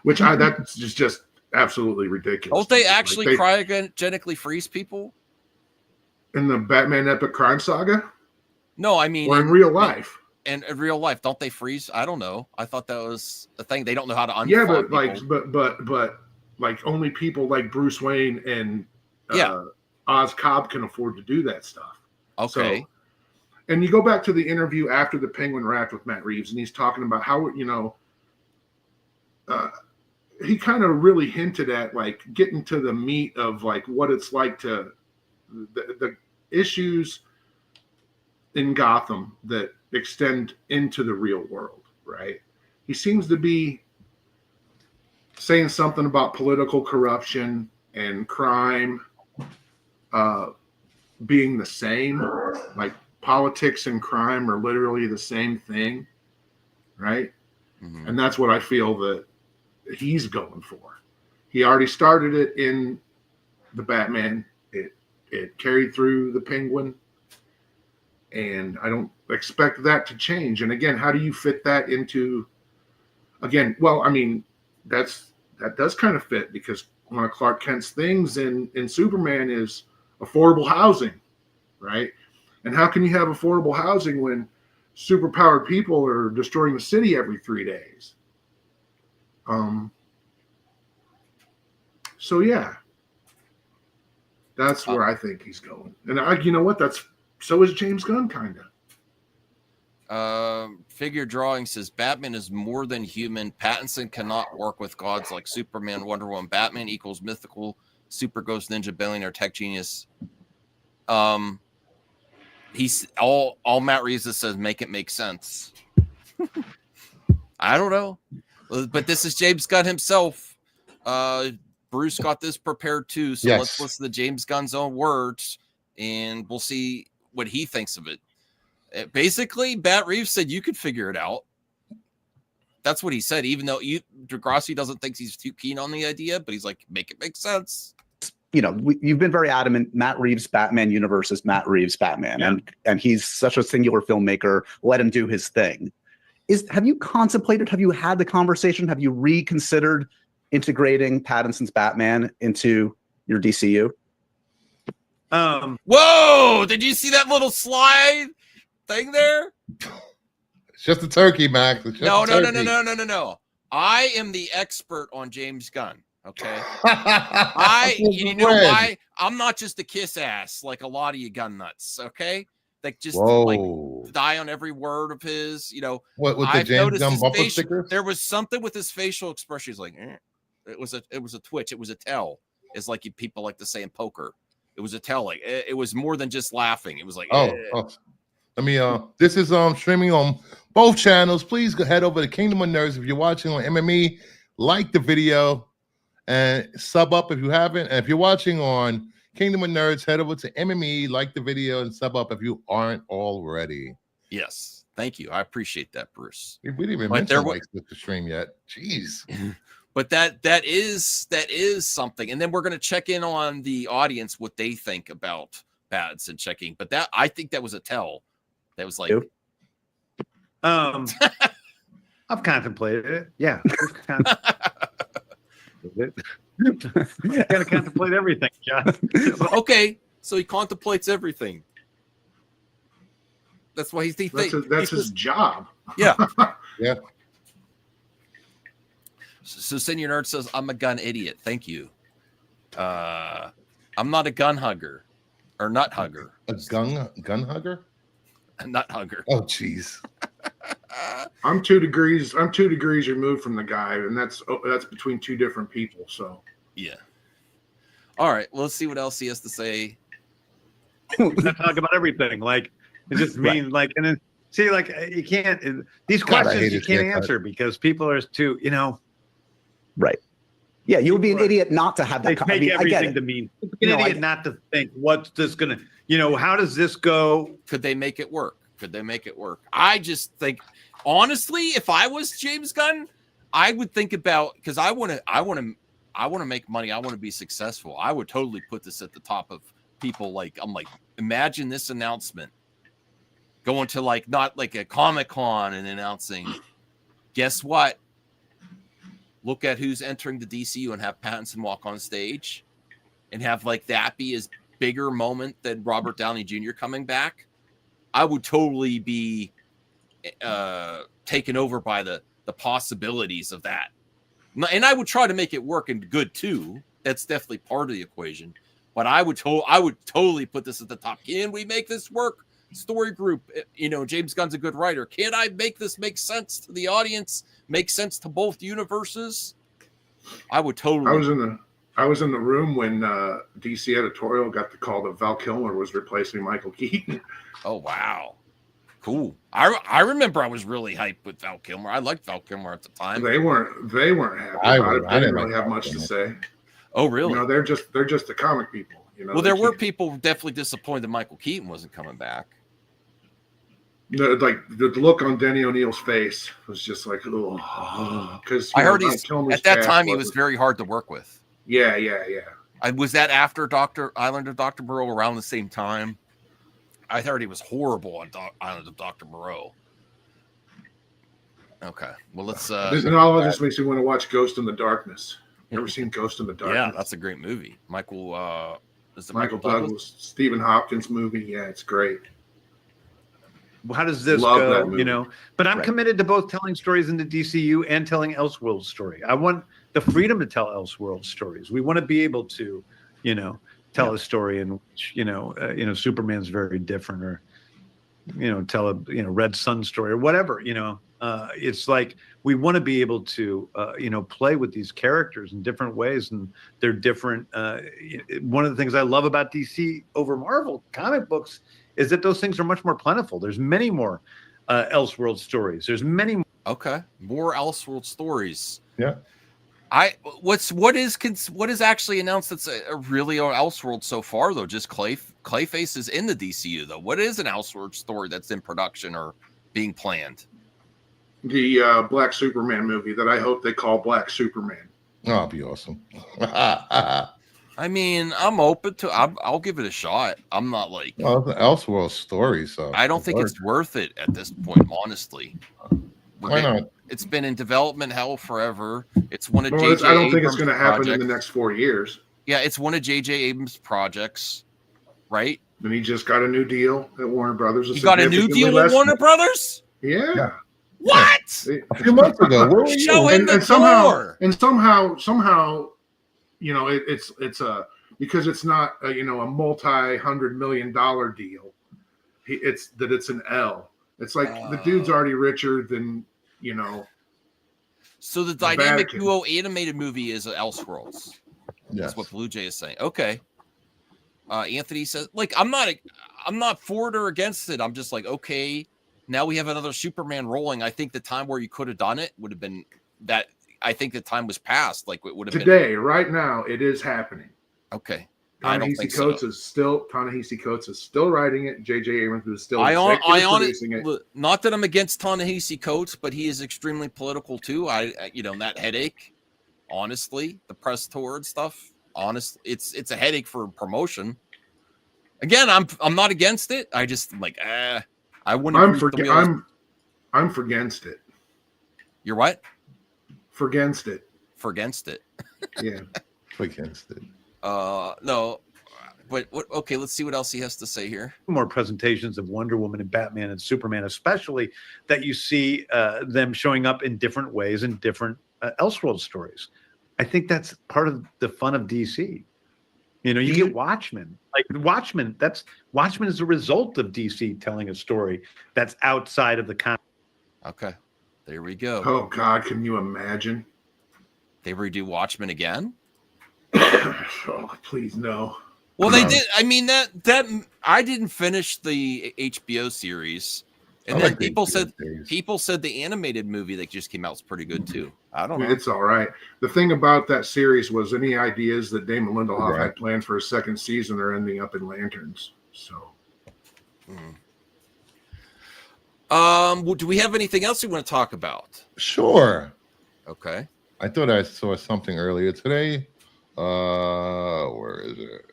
which that's just absolutely ridiculous. Don't they actually cryogenically freeze people in the Batman epic crime saga? No, I mean, or in real life. And in real life, don't they freeze? I don't know. I thought that was a thing. They don't know how to unfog people. but only people like Bruce Wayne and Oz Cobb can afford to do that stuff. Okay. So, and you go back to the interview after the Penguin wrapped with Matt Reeves, and he's talking about how, he kind of really hinted at getting to the meat of what it's like to the issues in Gotham that extend into the real world, right? He seems to be saying something about political corruption and crime being the same. Like politics and crime are literally the same thing, right? Mm-hmm. And that's what I feel that he's going for. He already started it in the Batman. It carried through the Penguin. And I don't expect that to change. And again, how do you fit that into, again, well, I mean, that does kind of fit, because one of Clark Kent's things in Superman is affordable housing, right? And how can you have affordable housing when superpowered people are destroying the city every 3 days? So yeah, that's where I think he's going. And you know what? So is James Gunn, kind of. Figure drawing says Batman is more than human. Pattinson cannot work with gods like Superman, Wonder Woman. Batman equals mythical, super ghost, ninja, billionaire, tech genius. He's all Matt Reeves says make it make sense. I don't know, but this is James Gunn himself. Bruce got this prepared too, so let's listen to James Gunn's own words, and we'll see what he thinks of it. Basically, Matt Reeves said you could figure it out. That's what he said, even though Degrassi doesn't think he's too keen on the idea, but he's like, make it make sense. You know, you've been very adamant. Matt Reeves' Batman universe is Matt Reeves' Batman, and he's such a singular filmmaker. Let him do his thing. Have you contemplated? Have you had the conversation? Have you reconsidered integrating Pattinson's Batman into your DCU? Whoa! Did you see that little slide thing there? It's just a turkey, Max. No. I am the expert on James Gunn. Okay. You know why? I'm not just a kiss ass like a lot of you gun nuts. Okay. Like just like die on every word of his, you know. What with the James Gunn bumper sticker? There was something with his facial expression. He's like, it was a twitch. It was a tell. It's like people like to say in poker. It was a tell. Like it was more than just laughing. It was like, Let me this is streaming on both channels. Please go head over to Kingdom of Nerds if you're watching on MME. Like the video and sub up if you haven't. And if you're watching on Kingdom of Nerds, head over to MME, like the video, and sub up if you aren't already. Yes, thank you. I appreciate that, Bruce. We didn't even mention likes with the stream yet. Jeez. But that is something. And then we're gonna check in on the audience what they think about Pads and checking. But that I think that was a tell. That was like I've contemplated it. Yeah. Gotta contemplate everything, John. Okay, so he contemplates everything. That's why he's that's his job. Yeah. Yeah. So Senior Nerd says, I'm a gun idiot. Thank you. I'm not a gun hugger or nut hugger. A gun hugger? A nut hugger. Oh, jeez. I'm 2 degrees removed from the guy, and that's between two different people. So yeah. All right. Well, let's see what else he has to say. Let's talk about everything. Like it just means like, and then see, like you can't these questions you can't answer because people are too, you know. Right. Yeah, you would be an idiot not to have that. They make everything to mean an idiot not to think what's this gonna, you know, how does this go? Could they make it work? I just think, honestly, if I was James Gunn, I would think about, because I want to make money. I want to be successful. I would totally put this at the top of people. Like, I'm like, imagine this announcement going to like, not like a Comic-Con and announcing, guess what? Look at who's entering the DCU and have Pattinson walk on stage and have like that be his bigger moment than Robert Downey Jr. coming back. I would totally be taken over by the possibilities of that. And I would try to make it work and good too. That's definitely part of the equation. But I would totally put this at the top. Can we make this work? Story group, you know, James Gunn's a good writer. Can I make this make sense to the audience? Make sense to both universes? I would totally. I was in the room when DC editorial got the call that Val Kilmer was replacing Michael Keaton. Oh wow, Cool. I remember I was really hyped with Val Kilmer. I liked Val Kilmer at the time. They weren't happy about it. They didn't really have much to say. Oh, really? You know, they're just the comic people. You know. Well, there were people definitely disappointed that Michael Keaton wasn't coming back. Like the look on Denny O'Neil's face was just like, oh, because I heard at that time he was very hard to work with. Yeah. Was that after Island of Dr. Moreau, around the same time? I heard he was horrible on Island of Dr. Moreau. Okay, well let's. And all of this makes me want to watch Ghost in the Darkness. Ever seen Ghost in the Darkness? Yeah, that's a great movie. Michael Douglas, Stephen Hopkins movie. Yeah, it's great. Well, how does this go? You know, but I'm committed to both telling stories in the DCU and telling Elseworlds story. I want the freedom to tell Elseworlds stories. We want to be able to, you know, tell a story in which, you know, Superman's very different, or, you know, tell a, you know, Red Sun story or whatever, you know. It's like we want to be able to, you know, play with these characters in different ways, and they're different. One of the things I love about DC over Marvel comic books is that those things are much more plentiful. There's many more Elseworld stories. There's many more. Okay, more Elseworld stories. Yeah. What is actually announced that's a really Elseworld so far though? Just Clayface is in the DCU though. What is an Elseworld story that's in production or being planned? The Black Superman movie that I hope they call Black Superman. Oh, that'll be awesome. I mean, I'm open to. I'll give it a shot. I'm not like. Well, it's an Elseworld story, so I don't think it's worth it at this point, honestly. Why not? It's been in development hell forever. It's one of I don't think it's going to happen in the next 4 years. Yeah, it's one of J.J. Abrams' projects, right? And he just got a new deal at Warner Brothers. He got a new deal with Warner Brothers? Yeah. What? A few months ago. Show him the somehow, you know, it's a, because it's not a, you know, a multi-$100 million deal. It's an L. It's like the dude's already richer than, you know. So the Dynamic Duo animated movie is Elseworlds. Yes. That's what Blue Jay is saying. Okay. Anthony says, like, I'm not for it or against it. I'm just like, okay, now we have another Superman rolling. I think the time where you could have done it would have been that. I think the time was past. Like it would have been right now. It is happening. Okay. Ta-Nehisi Coates is still writing it. J.J. Abrams is still producing it. Not that I'm against Ta-Nehisi Coates, but he is extremely political too. You know, that headache. Honestly, the press tour and stuff. Honestly, it's a headache for promotion. Again, I'm not against it. I just like I wouldn't. I'm for against it. You're what? For against it. Yeah. Against it. No, but okay, let's see what else he has to say here. More presentations of Wonder Woman and Batman and Superman, especially that you see them showing up in different ways in different Elseworld stories. I think that's part of the fun of DC. You know, you get Watchmen. Like Watchmen is a result of DC telling a story that's outside of the comic. Okay, there we go. Oh God, can you imagine? They redo Watchmen again? Oh, please no. Well, they did. I mean, that I didn't finish the HBO series, and then people said the animated movie that just came out is pretty good too. I don't know. It's all right. The thing about that series was any ideas that Damon Lindelof had planned for a second season are ending up in Lanterns. So, do we have anything else we want to talk about? Sure. Okay. I thought I saw something earlier today. Where is it?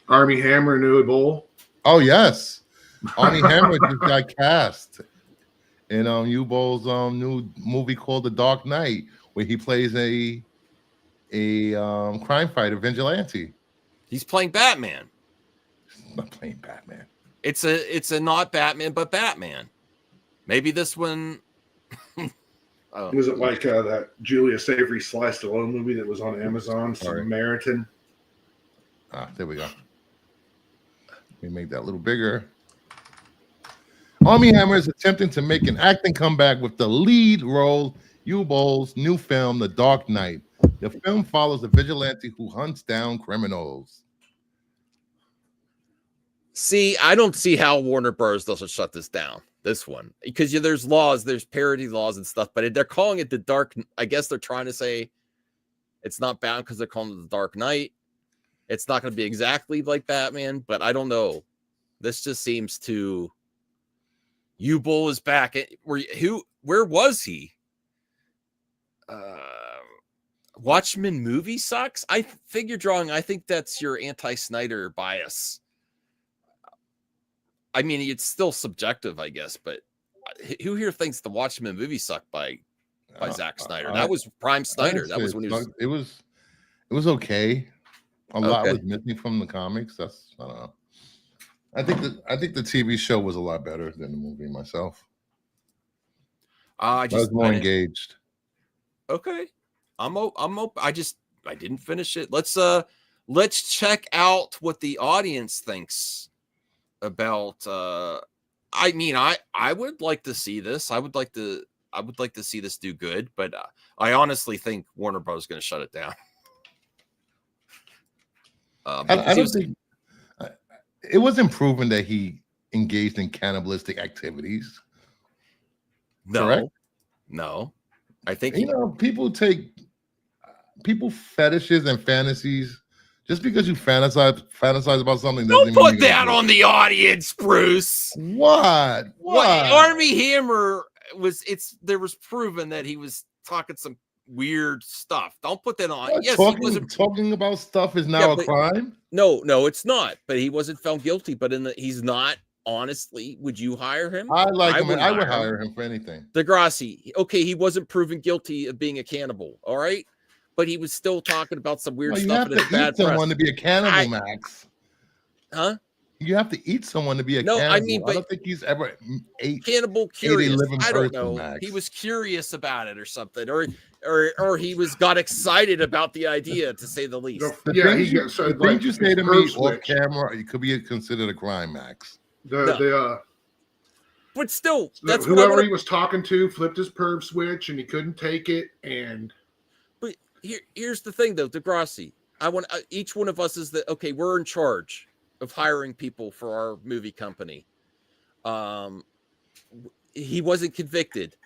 Armie Hammer, new Bull. Oh yes, Armie Hammer just got cast in U-Bowl's new movie called The Dark Knight, where he plays a crime fighter vigilante. He's playing Batman. He's not playing Batman. It's a not Batman, but Batman. Maybe this one. Was it like that Julia Savory Sly Stallone movie that was on Amazon, Samaritan? There we go. Let me make that a little bigger. Armie Hammer is attempting to make an acting comeback with the lead role U-Bowl's new film, The Dark Knight. The film follows a vigilante who hunts down criminals. See, I don't see how Warner Bros. Doesn't shut this down. This one, because there's laws, there's parody laws and stuff, but they're calling it the Dark. I guess they're trying to say it's not bound because they're calling it the Dark Knight. It's not going to be exactly like Batman, but I don't know. This just seems to. U-Bull is back. Where was he? Watchmen movie sucks. I think that's your anti-Snyder bias. I mean, it's still subjective, I guess, but who here thinks the Watchmen movie sucked by Zack Snyder? That was prime Snyder. That was when it was okay. A lot was missing from the comics. I don't know. I think the TV show was a lot better than the movie myself. I was more engaged. Okay. I'm I didn't finish it. Let's check out what the audience thinks about I mean, I would like to see this. I would like to see this do good, but I honestly think Warner Bros. Is going to shut it down. I don't think it wasn't proven that he engaged in cannibalistic activities. No, correct? No. I think people fetishes and fantasies. Just because you fantasize about something, don't put that on the audience, Bruce. What? Armie Hammer there was proven that he was talking some weird stuff. Don't put that on. Yes, talking about stuff is now a crime. No, it's not. But he wasn't found guilty. But he's not. Honestly, would you hire him? I like him. I would hire him for anything. Degrassi. Okay, he wasn't proven guilty of being a cannibal. All right. But he was still talking about some weird stuff. You have to eat someone to be a cannibal, Max. Huh? You have to eat someone to be a cannibal. I mean, I don't think he's ever ate cannibal curious. I don't know. Max. He was curious about it or something, or he got excited about the idea, to say the least. The things you say to me off camera, it could be considered a crime, Max. But still, that's whoever he was talking to flipped his perv switch and he couldn't take it. But here's the thing, though, Degrassi. I want each one of us is we're in charge of hiring people for our movie company. He wasn't convicted.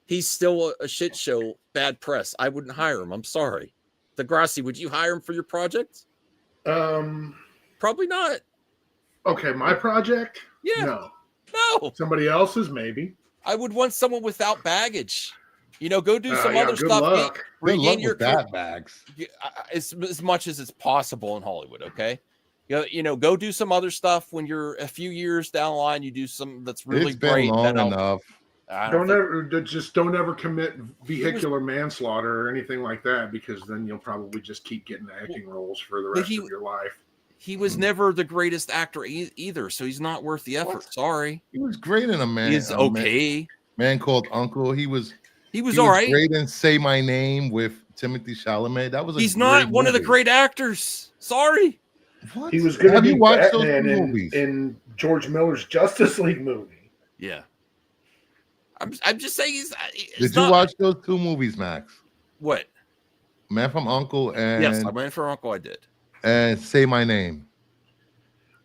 He's still a shit show, bad press. I wouldn't hire him. I'm sorry. Degrassi, would you hire him for your project? Probably not. Okay, my project? Yeah. No. Somebody else's, maybe. I would want someone without baggage. Go do some other stuff. Luck. Regain your bags as much as it's possible in Hollywood. Okay, go do some other stuff when you're a few years down the line. You do some that's really great. Long enough. Don't ever commit vehicular manslaughter or anything like that, because then you'll probably just keep getting acting roles for the rest of your life. He was never the greatest actor either, so he's not worth the effort. Sorry. He was great in a man. He's okay. Man Called Uncle. He was all right. Great in Say My Name with Timothy Chalamet. That was he's not one of the great actors. Sorry. What? He was good. Have you watched those movies in George Miller's Justice League movie? Yeah. I'm just saying Did you watch those two movies, Max? What? Man from Uncle and yes, Man from Uncle. I did. And Say My Name.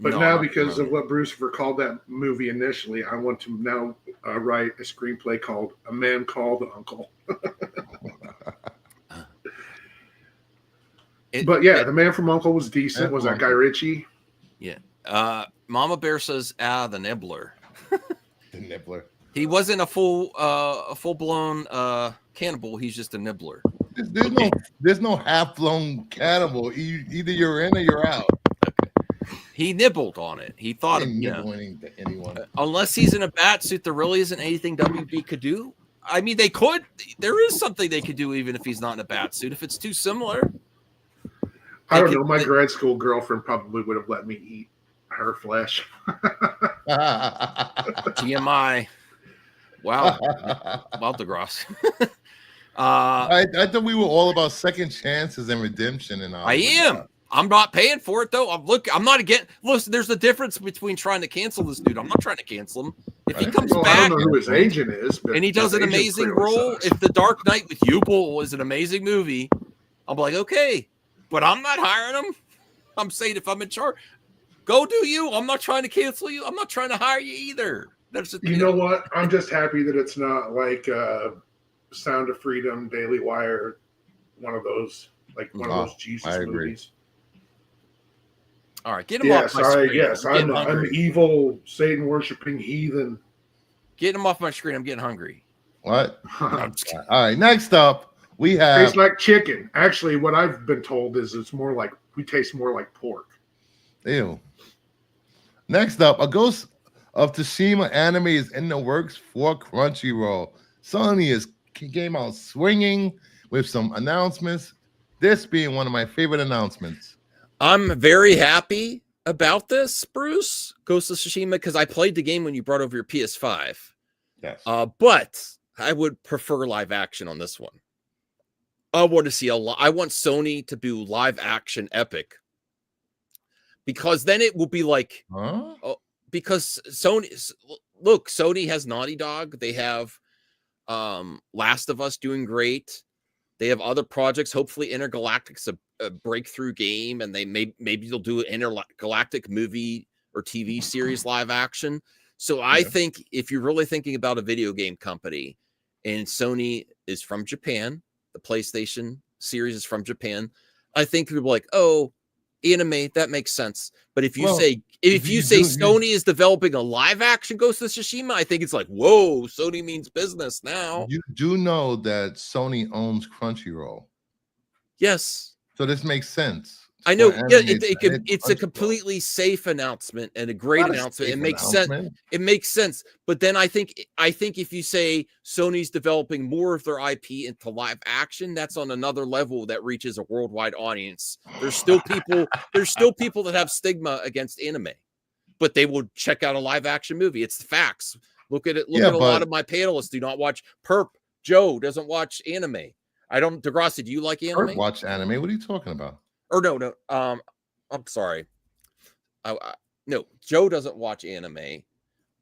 But now, because of what Brucifer called that movie initially, I want to now write a screenplay called A Man Called Uncle. But yeah, The Man from Uncle was decent. Was that Guy Ritchie? Yeah. Mama Bear says, the nibbler. The nibbler. He wasn't a full-blown cannibal. He's just a nibbler. There's no half-blown cannibal. Either you're in or you're out. Okay. He nibbled on it. He thought of nibbling anyone. Unless he's in a bat suit, there really isn't anything WB could do. I mean, they could. There is something they could do even if he's not in a bat suit. If it's too similar. I don't know. My grad school girlfriend probably would have let me eat her flesh. TMI. Wow. About the gross. I thought we were all about second chances and redemption, and all. I am. I'm not paying for it though. I'm not against. Listen, there's a difference between trying to cancel this dude. I'm not trying to cancel him. If he comes back, I don't know who his agent is, and he does an amazing role. Sucks. If The Dark Knight with U-Bull is an amazing movie, I'm like, okay, but I'm not hiring him. I'm saying if I'm in charge, go do you. I'm not trying to cancel you. I'm not trying to hire you either. You know what? I'm just happy that it's not like Sound of Freedom, Daily Wire, one of those Jesus movies. All right, get him off my screen. I'm evil, Satan worshiping heathen. Get him off my screen. I'm getting hungry. What? All right, next up we have tastes like chicken. Actually, what I've been told is we taste more like pork. Ew. Next up, a Ghost of Tsushima anime is in the works for Crunchyroll. Sony came out swinging with some announcements. This being one of my favorite announcements. I'm very happy about this, Bruce. Ghost of Tsushima, because I played the game when you brought over your PS5. Yes. But I would prefer live action on this one. I want to see I want Sony to do live action epic. Because then it will be like, because Sony has Naughty Dog. They have Last of Us doing great. They have other projects. Hopefully, Intergalactic's a breakthrough game, and maybe they'll do an Intergalactic movie or TV series live action. So I think if you're really thinking about a video game company, and Sony is from Japan, the PlayStation series is from Japan, I think people are like, oh, anime, that makes sense. But if you say Sony is developing a live action Ghost of Tsushima, I think it's like, whoa, Sony means business now. You do know that Sony owns Crunchyroll. Yes. So this makes sense. I know. Yeah, it's a completely safe announcement and a great announcement. It makes sense. It makes sense. But then I think if you say Sony's developing more of their IP into live action, that's on another level that reaches a worldwide audience. There's still people that have stigma against anime, but they will check out a live action movie. It's the facts. Look at it. Look at a lot of my panelists do not watch Perp. Joe doesn't watch anime. Degrassi, do you like anime? Perp watch anime. What are you talking about? Or no. I'm sorry. No, Joe doesn't watch anime.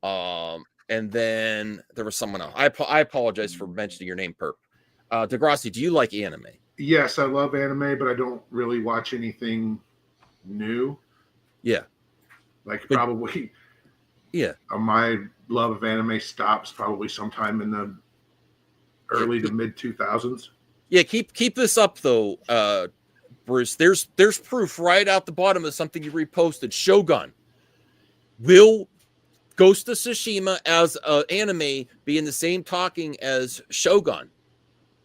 And then there was someone else. I apologize for mentioning your name, Perp. Degrassi, do you like anime? Yes, I love anime, but I don't really watch anything new. Yeah. Probably. Yeah. My love of anime stops probably sometime in the early to mid 2000s. Yeah, keep this up though. Bruce, there's proof right out the bottom of something you reposted. Shogun. Will Ghost of Tsushima as an anime be in the same talking as Shogun?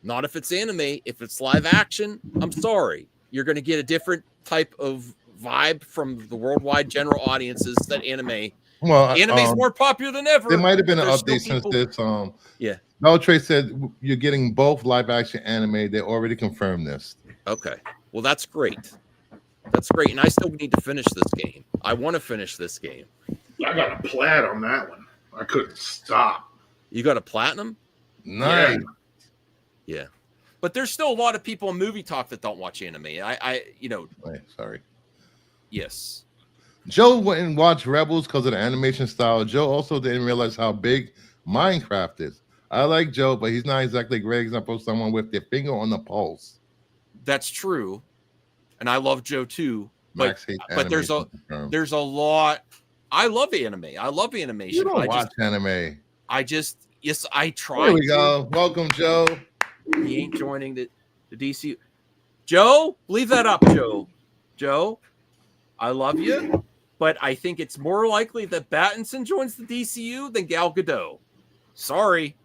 Not if it's anime. If it's live action, I'm sorry. You're going to get a different type of vibe from the worldwide general audiences that anime. Well, anime is more popular than ever. There might have been an update since this. Yeah. Beltray said you're getting both live action anime. They already confirmed this. Okay. Well, that's great. That's great. And I still need to finish this game. I want to finish this game. I got a plat on that one. I couldn't stop. You got a platinum? Nice. Yeah. But there's still a lot of people in movie talk that don't watch anime. Sorry. Yes. Joe went and watched Rebels because of the animation style. Joe also didn't realize how big Minecraft is. I like Joe, but he's not exactly a great example of someone with their finger on the pulse. That's true, and I love Joe too. But there's a lot. I love anime. I love animation. You don't watch anime. I try. Here we go. Welcome, Joe. He ain't joining the DCU. Joe, leave that up, Joe. Joe, I love you, but I think it's more likely that Battinson joins the DCU than Gal Gadot. Sorry.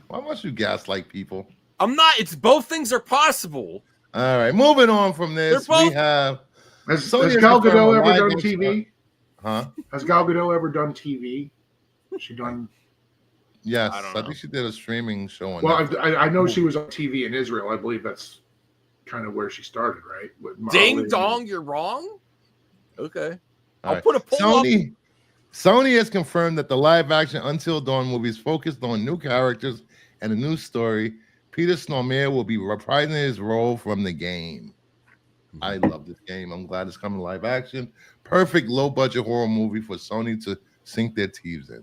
Why must you gaslight people? I'm not. It's both things are possible. All right, moving on from this, we have. Has Gal Gadot ever done TV? Huh? Has Gal Gadot ever done TV? Has she done? Yes, I think she did a streaming show on. Well, I know she was on TV in Israel. I believe that's kind of where she started, right? Ding dong, you're wrong. Okay, I'll put a poll up. Sony has confirmed that the live-action Until Dawn movie is focused on new characters and a new story. Peter Stormare will be reprising his role from the game. I love this game. I'm glad it's coming live action. Perfect low-budget horror movie for Sony to sink their teeth in.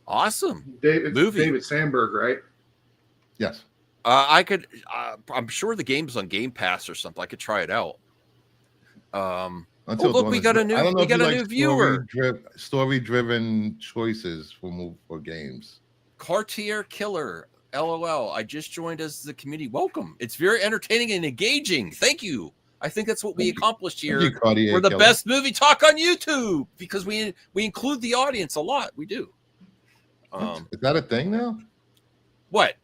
Awesome. David Sandberg, right? Yes. I could. I'm sure the game's on Game Pass or something. I could try it out. Until look, we got a new viewer. Story-driven choices for games. Cartier Killer, LOL. I just joined as the community. Welcome. It's very entertaining and engaging. Thank you. I think that's what we accomplished here. We're the best movie talk on YouTube because we include the audience a lot. We do. Is that a thing now? What?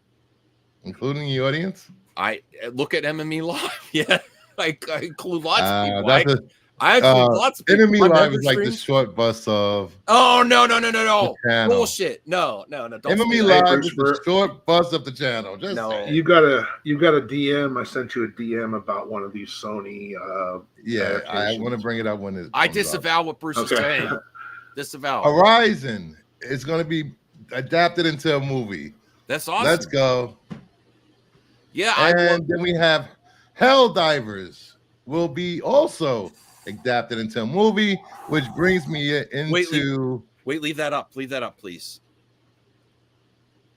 Including the audience? I look at MME Live. Yeah, I include lots of people. I include lots of people. Enemy Live is like the short bus of. Oh no! Bullshit! No. Enemy Live is the short bus of the channel. Just saying. You got a DM. I sent you a DM about one of these Sony. I want to bring it up when it. I disavow what Bruce is saying. Disavow. Horizon is going to be adapted into a movie. That's awesome. Let's go. Yeah, and then we have Helldivers will be also adapted into a movie, which brings me into leave that up, please.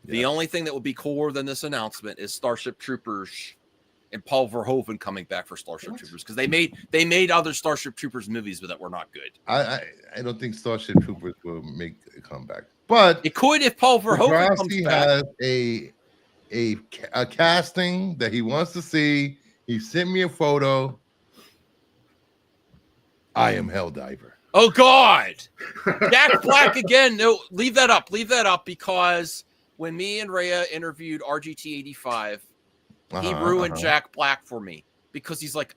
The only thing that would be cooler than this announcement is Starship Troopers and Paul Verhoeven coming back for Starship Troopers, because they made other Starship Troopers movies that were not good. I don't think Starship Troopers will make a comeback, but it could if Paul Verhoeven comes back. Has a casting that he wants to see. He sent me a photo. I am Helldiver. Oh God, Jack Black again. No, leave that up, because when me and Rhea interviewed RGT85, he ruined Jack Black for me because he's like,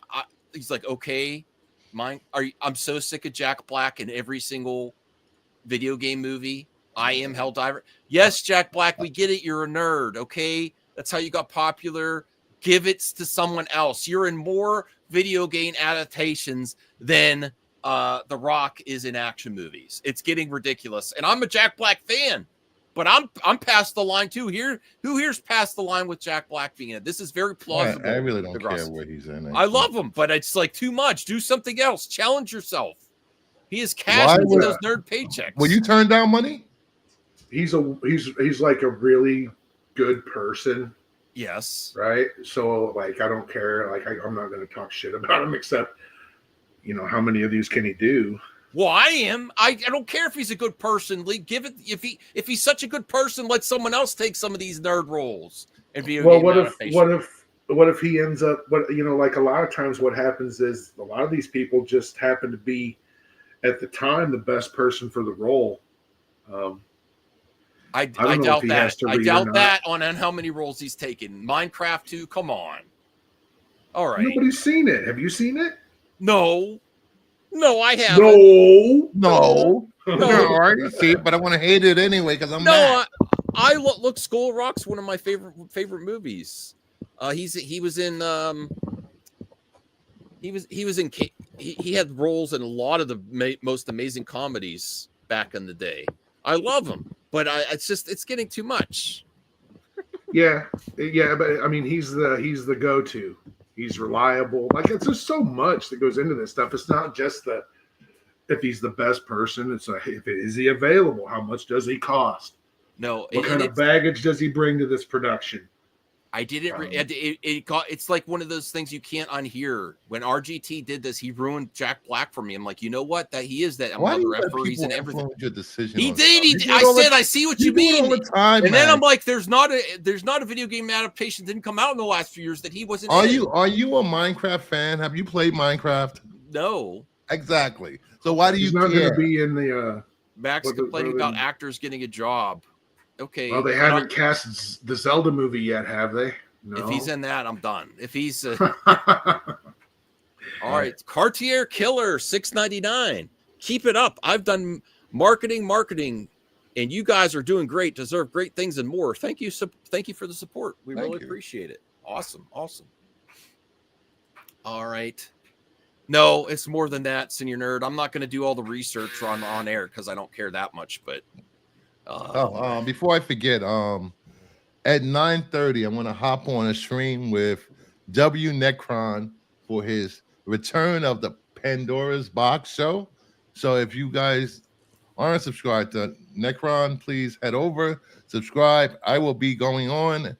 okay, I'm so sick of Jack Black in every single video game movie. I am Helldiver. Yes, Jack Black, we get it. You're a nerd. Okay, that's how you got popular. Give it to someone else. You're in more video game adaptations than The Rock is in action movies. It's getting ridiculous. And I'm a Jack Black fan, but I'm past the line too. Who here's past the line with Jack Black being in it? This is very plausible. I really don't care what he's in. I love him, but it's like too much. Do something else. Challenge yourself. He is cashing in those nerd paychecks. Will you turn down money? He's like a really good person. Yes. Right. So like, I don't care. Like, I'm not going to talk shit about him, except, how many of these can he do? Well, I am. I don't care if he's a good person. Give it if he's such a good person, let someone else take some of these nerd roles and be. Well, what if he ends up? Like a lot of times, what happens is a lot of these people just happen to be, at the time, the best person for the role. I doubt that. I doubt that on how many roles he's taken. Minecraft 2, come on. All right. Nobody's seen it. Have you seen it? No, I haven't. No. I didn't see it, but I want to hate it anyway because I'm mad. I look. Skull Rock's one of my favorite movies. He was in he had roles in a lot of the most amazing comedies back in the day. I love him, but it's getting too much. Yeah, but I mean, he's the go-to. He's reliable. Like, it's just so much that goes into this stuff. It's not just if he's the best person. It's like, is he available? How much does he cost? No. What kind of baggage does he bring to this production? I didn't. It's like one of those things you can't unhear. When RGT did this, he ruined Jack Black for me. I'm like, you know what? That he is that mother effer. He's in everything. Your decision he did. I said, I see what you mean. All the time, and then I'm like, there's not a video game adaptation that didn't come out in the last few years that he wasn't. Are you a Minecraft fan? Have you played Minecraft? No. Exactly. So why do you care? He's not going to be in the. Max complaining about actors getting a job. Okay. Well, they haven't cast the Zelda movie yet, have they? No. If he's in that, I'm done. If he's all right, Cartier Killer $6.99. Keep it up. I've done marketing, and you guys are doing great. Deserve great things and more. Thank you for the support. We really appreciate it. Awesome. All right. No, it's more than that, Senior Nerd. I'm not going to do all the research on air because I don't care that much. But before I forget, at 9:30, I'm going to hop on a stream with W Necron for his return of the Pandora's Box show. So if you guys aren't subscribed to Necron, please head over, subscribe. I will be going on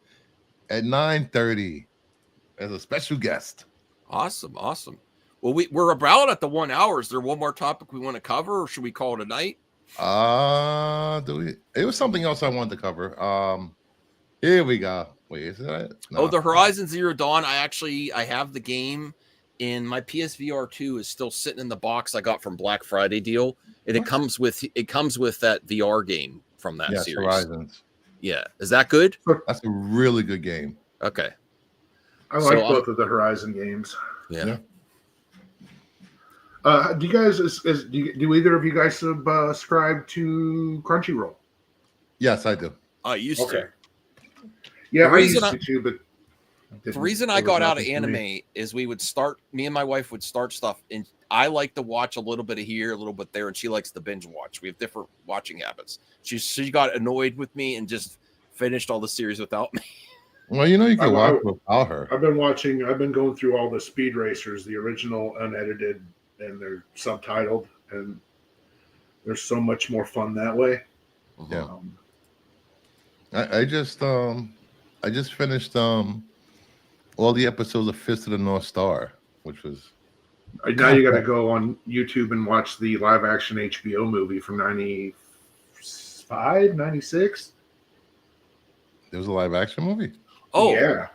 at 9:30 as a special guest. Awesome. Well, we're about at the 1 hour. Is there one more topic we want to cover, or should we call it a night? It was something else I wanted to cover. Here we go. Wait, is that? No. Oh, the Horizon Zero Dawn. I have the game, and my PSVR 2 is still sitting in the box I got from Black Friday deal, and it comes with that VR game from that series. Horizons. Yeah, is that good? That's a really good game. Okay, I like both of the Horizon games. Yeah. Do you guys do either of you guys subscribe to Crunchyroll? Yes, I do. I used to. Yeah, I used to too, but the reason I got out of anime is me and my wife would start stuff, and I like to watch a little bit of here, a little bit there, and she likes to binge watch. We have different watching habits. She got annoyed with me and just finished all the series without me. Well, you can watch without her. I've been going through all the Speed Racers, the original unedited, and they're subtitled, and they're so much more fun that way. Yeah. I just finished all the episodes of Fist of the North Star, which was now you got to go on YouTube and watch the live action HBO movie from 95, 96. There was a live action movie. Oh yeah.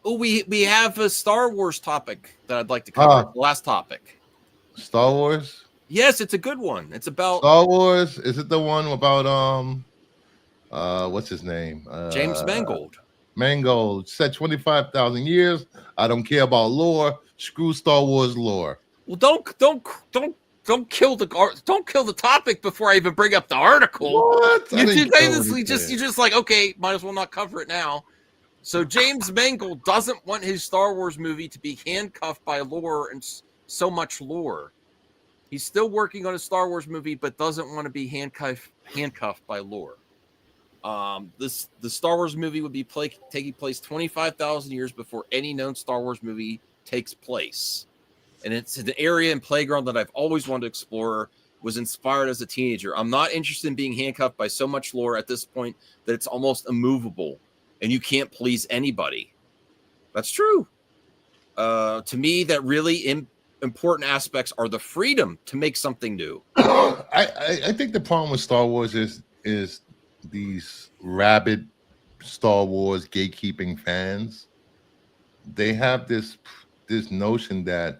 Oh, we have a Star Wars topic that I'd like to cover. Last topic. Star Wars? Yes, it's a good one. It's about Star Wars. Is it the one about what's his name? James Mangold. Mangold said 25,000 years. I don't care about lore. Screw Star Wars lore. Well, don't kill the topic before I even bring up the article. What? You're just like, okay, might as well not cover it now. So James Mangold doesn't want his Star Wars movie to be handcuffed by lore and so much lore. He's still working on a Star Wars movie, but doesn't want to be handcuffed by lore. The Star Wars movie would be taking place 25,000 years before any known Star Wars movie takes place. And it's an area and playground that I've always wanted to explore, was inspired as a teenager. I'm not interested in being handcuffed by so much lore at this point that it's almost immovable and you can't please anybody. That's true. To me, that really important aspects are the freedom to make something new. I think the problem with Star Wars is these rabid Star Wars gatekeeping fans. They have this notion that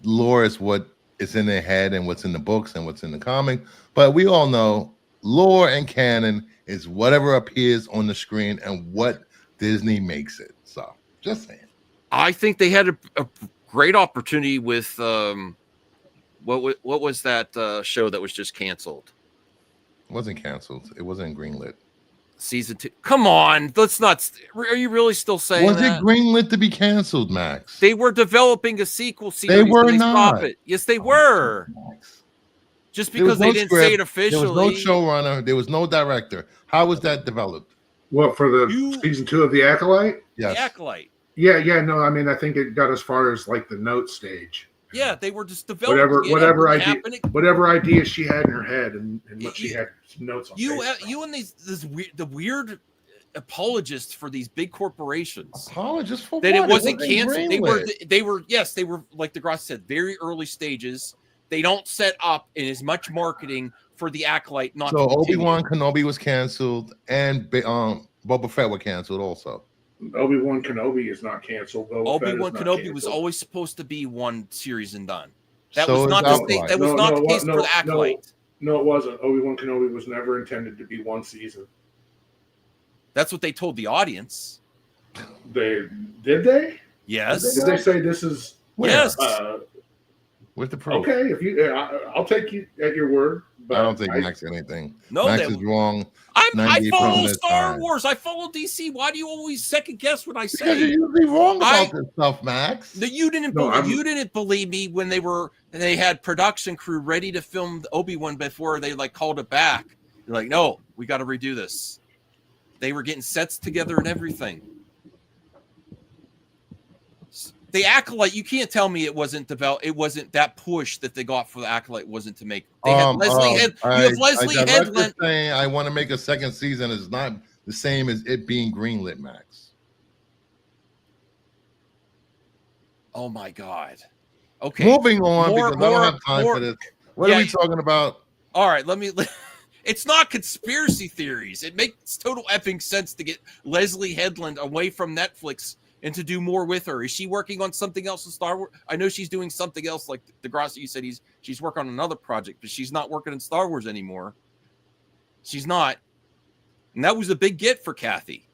lore is what is in their head and what's in the books and what's in the comic. But we all know lore and canon is whatever appears on the screen and what Disney makes it. So just saying. I think they had a great opportunity with what was that show that was just canceled? It wasn't canceled. It wasn't greenlit. Season 2. Come on, let's not. Are you really still saying was it greenlit to be canceled, Max? They were developing a sequel series. They were not. Stop it. Yes, they were. Max. Just because they didn't say it officially. There was no showrunner. There was no director. How was that developed? What, for the season 2 of The Acolyte? Yes. The Acolyte. Yeah. No, I mean, I think it got as far as like the note stage. Yeah, they were just developing whatever idea she had in her head, and what she had notes on. You and the weird apologists for these big corporations. Apologists for that what? It wasn't canceled. They were like DeGrasse said, very early stages. They don't set up in as much marketing for the Acolyte. Not so Obi-Wan Kenobi was canceled, and Boba Fett was canceled also. Obi-Wan Kenobi is not canceled. Obi-Wan Kenobi was always supposed to be one series and done. That was not the case for the Acolyte. No, it wasn't. Obi-Wan Kenobi was never intended to be one season. That's what they told the audience. Did they? Yes. Did they say this is? Yes. With the proof. Okay, if you, I'll take you at your word. But I don't think Max anything. No, Max is wrong. I follow Star Wars. I follow DC. Why do you always second guess what I say? Because you're usually wrong about this stuff, Max. You didn't believe me when they had production crew ready to film Obi-Wan before they called it back. They're like, no, we got to redo this. They were getting sets together and everything. The Acolyte, you can't tell me it wasn't developed. It wasn't that push that they got for the Acolyte wasn't to make. They had Leslie Headland saying I want to make a second season is not the same as it being greenlit, Max. Oh my God. Okay. Moving on because I don't have time for this. What are we talking about? All right, it's not conspiracy theories. It makes total effing sense to get Leslie Headland away from Netflix and to do more with her. Is she working on something else in Star Wars? I know she's doing something else, like DeGrasse, you said she's working on another project, but she's not working in Star Wars anymore. She's not. And that was a big get for Kathy.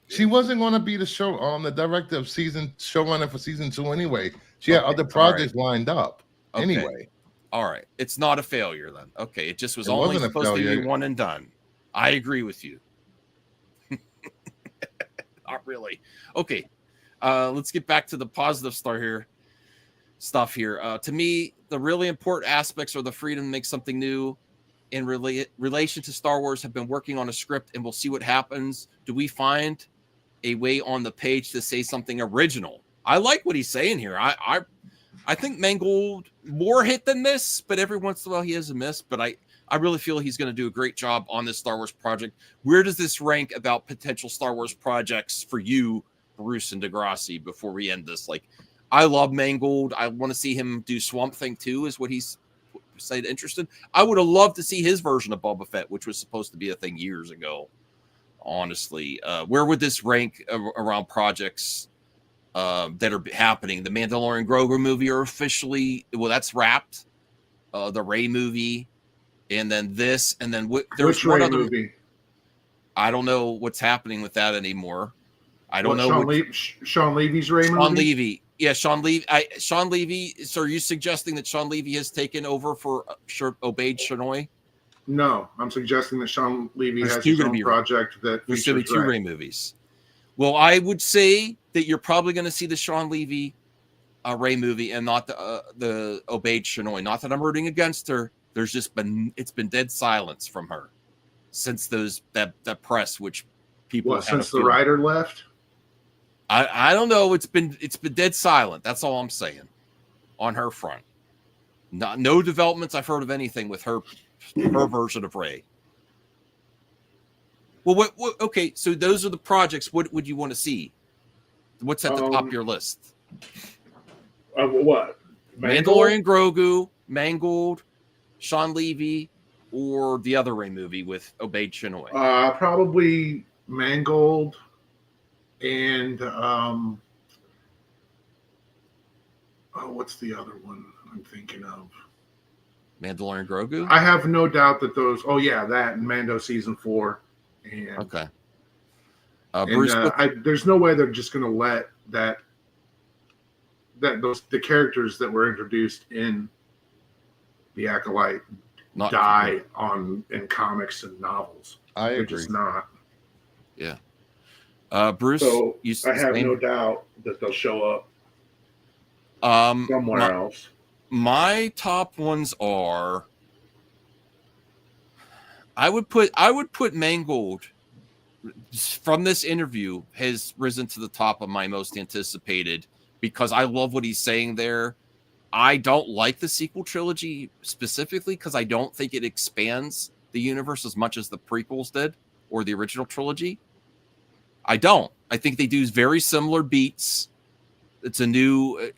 She wasn't going to be the director of showrunner for season 2 anyway. She had other projects lined up anyway. All right. It's not a failure then. Okay. It just was only supposed to be one and done. I agree with you. Not really. Okay. Let's get back to the positive stuff here. To me, the really important aspects are the freedom to make something new in relation to Star Wars. Have been working on a script and we'll see what happens. Do we find a way on the page to say something original? I like what he's saying here. I think Mangold more hit than miss, but every once in a while he has a miss. But I really feel he's going to do a great job on this Star Wars project. Where does this rank about potential Star Wars projects for you, Bruce and Degrassi, before we end this? Like, I love Mangold. I want to see him do Swamp Thing 2 is what he's said interested. I would have loved to see his version of Boba Fett, which was supposed to be a thing years ago. Honestly, where would this rank around projects that are happening? The Mandalorian Grogu movie are officially, that's wrapped. The Rey movie, and then this, and then there's which one Rey other movie. I don't know what's happening with that anymore. I don't know. Sean Levy's Rey movie. Sean Levy, yeah, Sean Levy. Sean Levy. So are you suggesting that Sean Levy has taken over for Obeyed Shinoy? No, I'm suggesting that Sean Levy has his own project that there's going to be 2 Rey movies. Well, I would say that you're probably going to see the Sean Levy Rey movie and not the Obeyed Shinoy. Not that I'm rooting against her. There's just been dead silence from her since that press, which people since the writer left. I don't know. It's been dead silent. That's all I'm saying on her front. No developments I've heard of anything with her version of Rey. Well, what? Okay, so those are the projects. What would you want to see? What's at the top of your list? What? Mandalorian Grogu, Mangold, Sean Levy, or the other Rey movie with Obeyed Shinoy? Probably Mangold and what's the other one I'm thinking of? Mandalorian Grogu? I have no doubt that those. Oh yeah, that and Mando season 4. And, okay. Bruce, there's no way they're just going to let the characters that were introduced in the Acolyte die in comics and novels. I agree. Just not. Yeah. Bruce, so I have no doubt that they'll show up somewhere else. My top ones are. I would put Mangold from this interview has risen to the top of my most anticipated because I love what he's saying there. I don't like the sequel trilogy specifically because I don't think it expands the universe as much as the prequels did or the original trilogy. I don't. I think they do very similar beats. It's a new,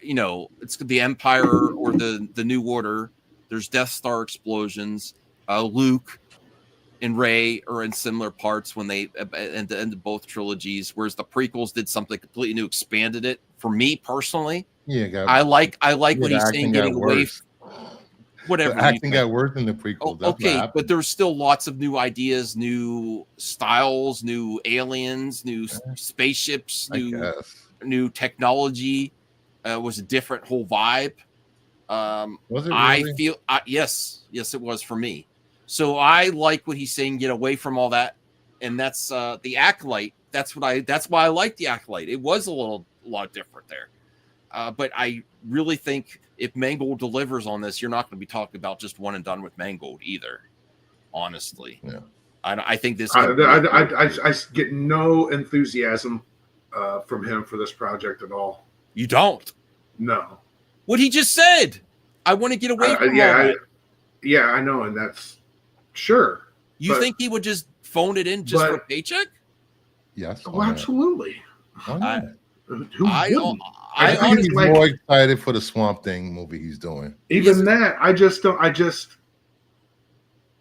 it's the Empire or the New Order. There's Death Star explosions. Luke and Rey are in similar parts when they at the end of both trilogies, whereas the prequels did something completely new, expanded it. For me personally, I like what he's saying. Getting away, whatever. The acting got worse in the prequels. Okay, but there's still lots of new ideas, new styles, new aliens, new spaceships, new technology. Was a different whole vibe. Was it really? I feel yes, it was for me. So I like what he's saying. Get away from all that, and that's the Acolyte. That's why I like the Acolyte. It was a lot different there, but I really think if Mangold delivers on this, you're not going to be talking about just one and done with Mangold either. Honestly, yeah. I think this. I get no enthusiasm from him for this project at all. You don't? No. What he just said. I want to get away from all that. Yeah, I know, and that's sure. You think he would just phone it in just for a paycheck? Yes. Oh, absolutely. I think he's more excited for the Swamp Thing movie he's doing. Even that,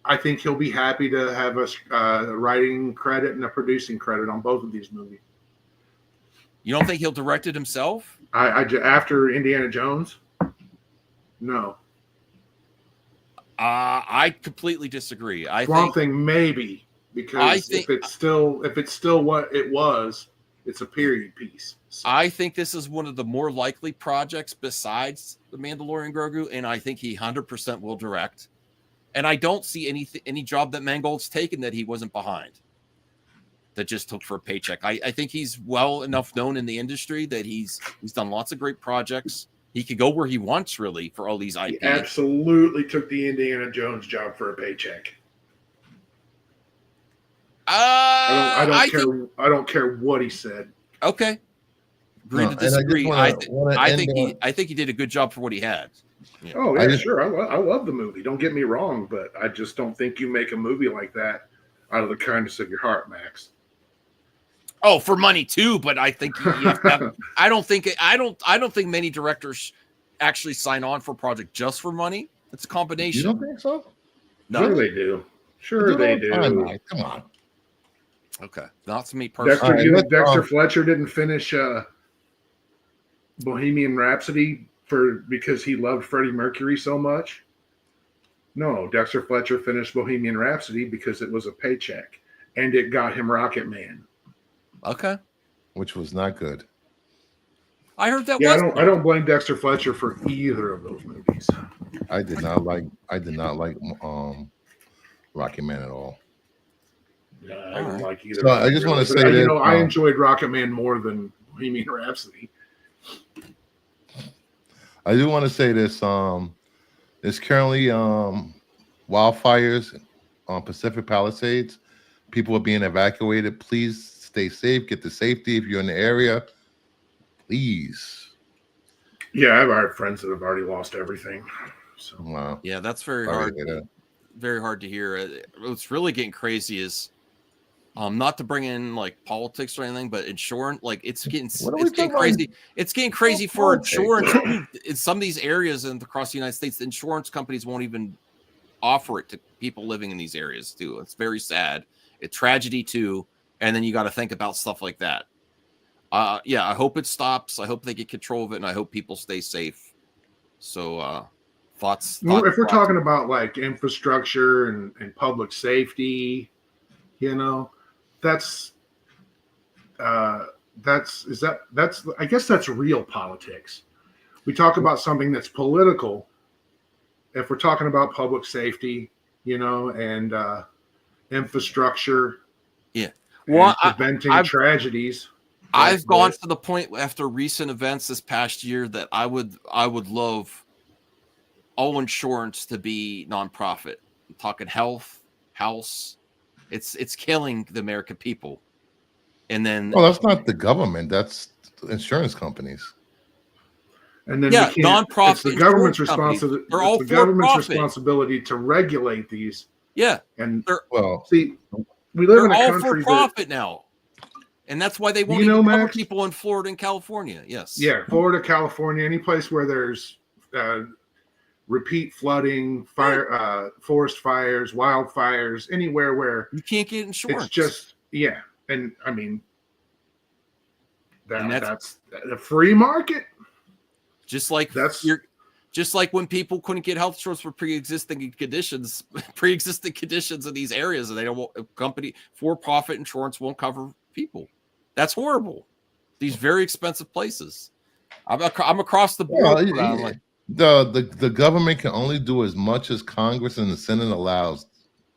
I think he'll be happy to have a writing credit and a producing credit on both of these movies. You don't think he'll direct it himself? After Indiana Jones? No. I completely disagree. Swamp Thing maybe, because if it's still what it was, it's a period piece. So. I think this is one of the more likely projects besides The Mandalorian Grogu, and I think he 100% will direct. And I don't see any job that Mangold's taken that he wasn't behind, that just took for a paycheck. I think he's well enough known in the industry that he's done lots of great projects. He could go where he wants, really, for all these IP. He absolutely took the Indiana Jones job for a paycheck. I don't care what he said. Okay. Agree to disagree. I think he did a good job for what he had. Yeah. Oh yeah, sure. I love the movie. Don't get me wrong, but I just don't think you make a movie like that out of the kindness of your heart, Max. Oh, for money too, but I think I don't think many directors actually sign on for a project just for money. It's a combination. You don't think so? No, sure they do. Sure they do. Come on. Okay, not to me personally. Dexter Fletcher didn't finish Bohemian Rhapsody because he loved Freddie Mercury so much. No, Dexter Fletcher finished Bohemian Rhapsody because it was a paycheck, and it got him Rocket Man. Okay, which was not good. I heard that. Yeah, I don't blame Dexter Fletcher for either of those movies. I did not like Rocket Man at all. Yeah, I didn't like either. So I just want to say that I enjoyed Rocket Man more than Bohemian Rhapsody. I do want to say this. There's currently wildfires on Pacific Palisades. People are being evacuated. Please stay safe. Get to safety if you're in the area. Please. Yeah, I've had friends that have already lost everything. So. Wow. Yeah, that's very hard. Very hard to hear. What's really getting crazy is, not to bring in like politics or anything, but insurance, like it's getting crazy. It's getting crazy for insurance in some of these areas and across the United States. The insurance companies won't even offer it to people living in these areas too. It's very sad. It's tragedy too. And then you got to think about stuff like that. Yeah, I hope it stops. I hope they get control of it, and I hope people stay safe. So, thoughts? If we're talking about like infrastructure and public safety, that's I guess that's real politics. We talk about something that's political. If we're talking about public safety, and infrastructure, yeah, preventing tragedies. I've gone to the point after recent events this past year that I would love all insurance to be nonprofit. I'm talking health, house. It's killing the American people. And then that's not the government, that's insurance companies. And then nonprofit. It's the government's responsibility. They're all the government's responsibility to regulate these. Yeah. And see, we live in a country for profit now. And that's why they won't even cover people in Florida and California. Yes. Yeah, Florida, California, any place where there's repeat flooding, forest fires, wildfires, anywhere where you can't get insurance. It's just and I mean that's a free market. Just like when people couldn't get health insurance for pre-existing conditions in these areas, and they don't want for-profit insurance won't cover people. That's horrible. These very expensive places. I'm across the board. The government can only do as much as Congress and the Senate allows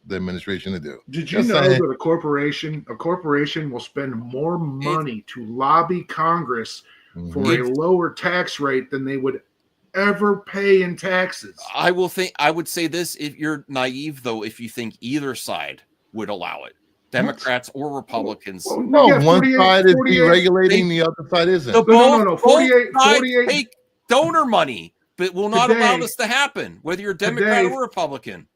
the administration to do. Did you know that a corporation will spend more money to lobby Congress for a lower tax rate than they would ever pay in taxes? I would say this: if you're naive, though, if you think either side would allow it. Democrats or Republicans. One side is deregulating, the other side isn't. No. 48 take donor money, but will not allow this to happen, whether you're Democrat or Republican.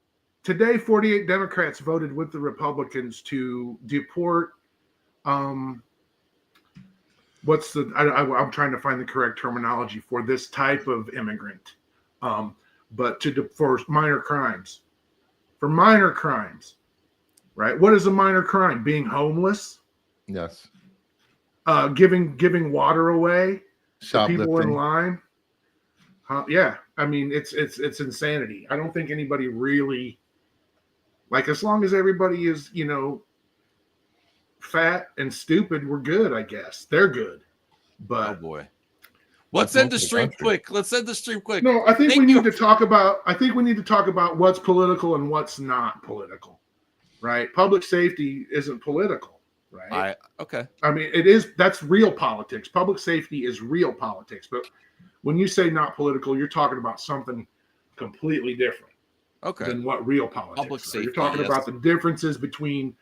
Today, 48 Democrats voted with the Republicans to deport what's the I'm trying to find the correct terminology for this type of immigrant, but for minor crimes, right? What is a minor crime? Being homeless, yes, giving water away to people in shoplifting. line. Yeah, I mean it's insanity. I don't think anybody really, like, as long as everybody is, you know, fat and stupid, we're good. I guess they're good. But oh boy, let's end the stream quick. Let's end the stream quick. No, I think we need to talk about. I think we need to talk about what's political and what's not political, right? Public safety isn't political, right? Okay. I mean, it is. That's real politics. Public safety is real politics. But when you say not political, you're talking about something completely different. Okay. Than what real politics. Public safety. You're talking about the differences between,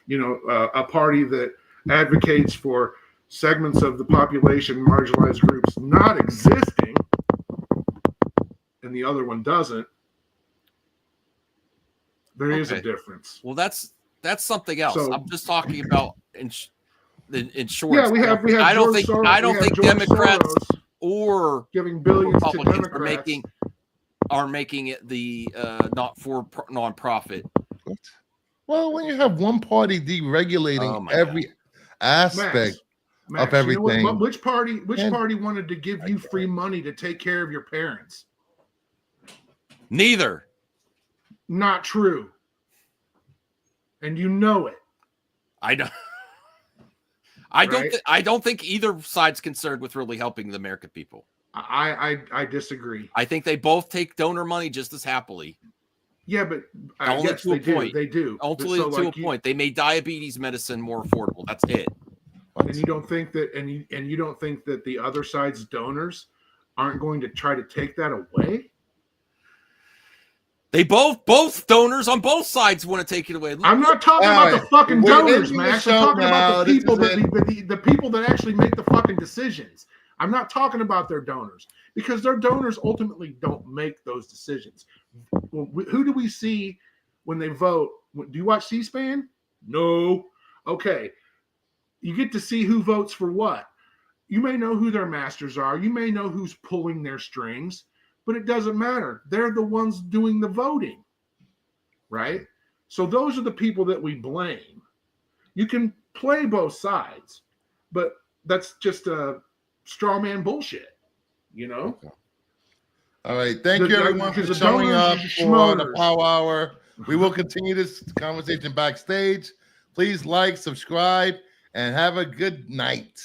you know, a party that advocates for segments of the population, marginalized groups not existing, and the other one doesn't. There is a difference. Well, that's something else. So, I'm just talking about insurance. Yeah, we have. I don't think Democrats Soros or giving billions Republicans to Democrats are making it the nonprofit. What? Well, when you have one party deregulating every aspect Max, of everything, you know which party wanted to give you free money to take care of your parents? Neither. Not true. And you know it. I don't think either side's concerned with really helping the American people. I disagree. I think they both take donor money just as happily. Yeah, but only to a point. They do. Only to a point. They made diabetes medicine more affordable. That's it. And you don't think that, and you don't think that the other side's donors aren't going to try to take that away? They both donors on both sides want to take it away. I'm not talking about the fucking donors, Max. I'm talking about the people the people that actually make the fucking decisions. I'm not talking about their donors, because their donors ultimately don't make those decisions. Who do we see when they vote? Do you watch C-SPAN? No. Okay. You get to see who votes for what. You may know who their masters are. You may know who's pulling their strings, but it doesn't matter. They're the ones doing the voting, right? So those are the people that we blame. You can play both sides, but that's just a straw man bullshit, you know? Okay. All right. Thank you, everyone, for showing up for the Power Hour. We will continue this conversation backstage. Please like, subscribe, and have a good night.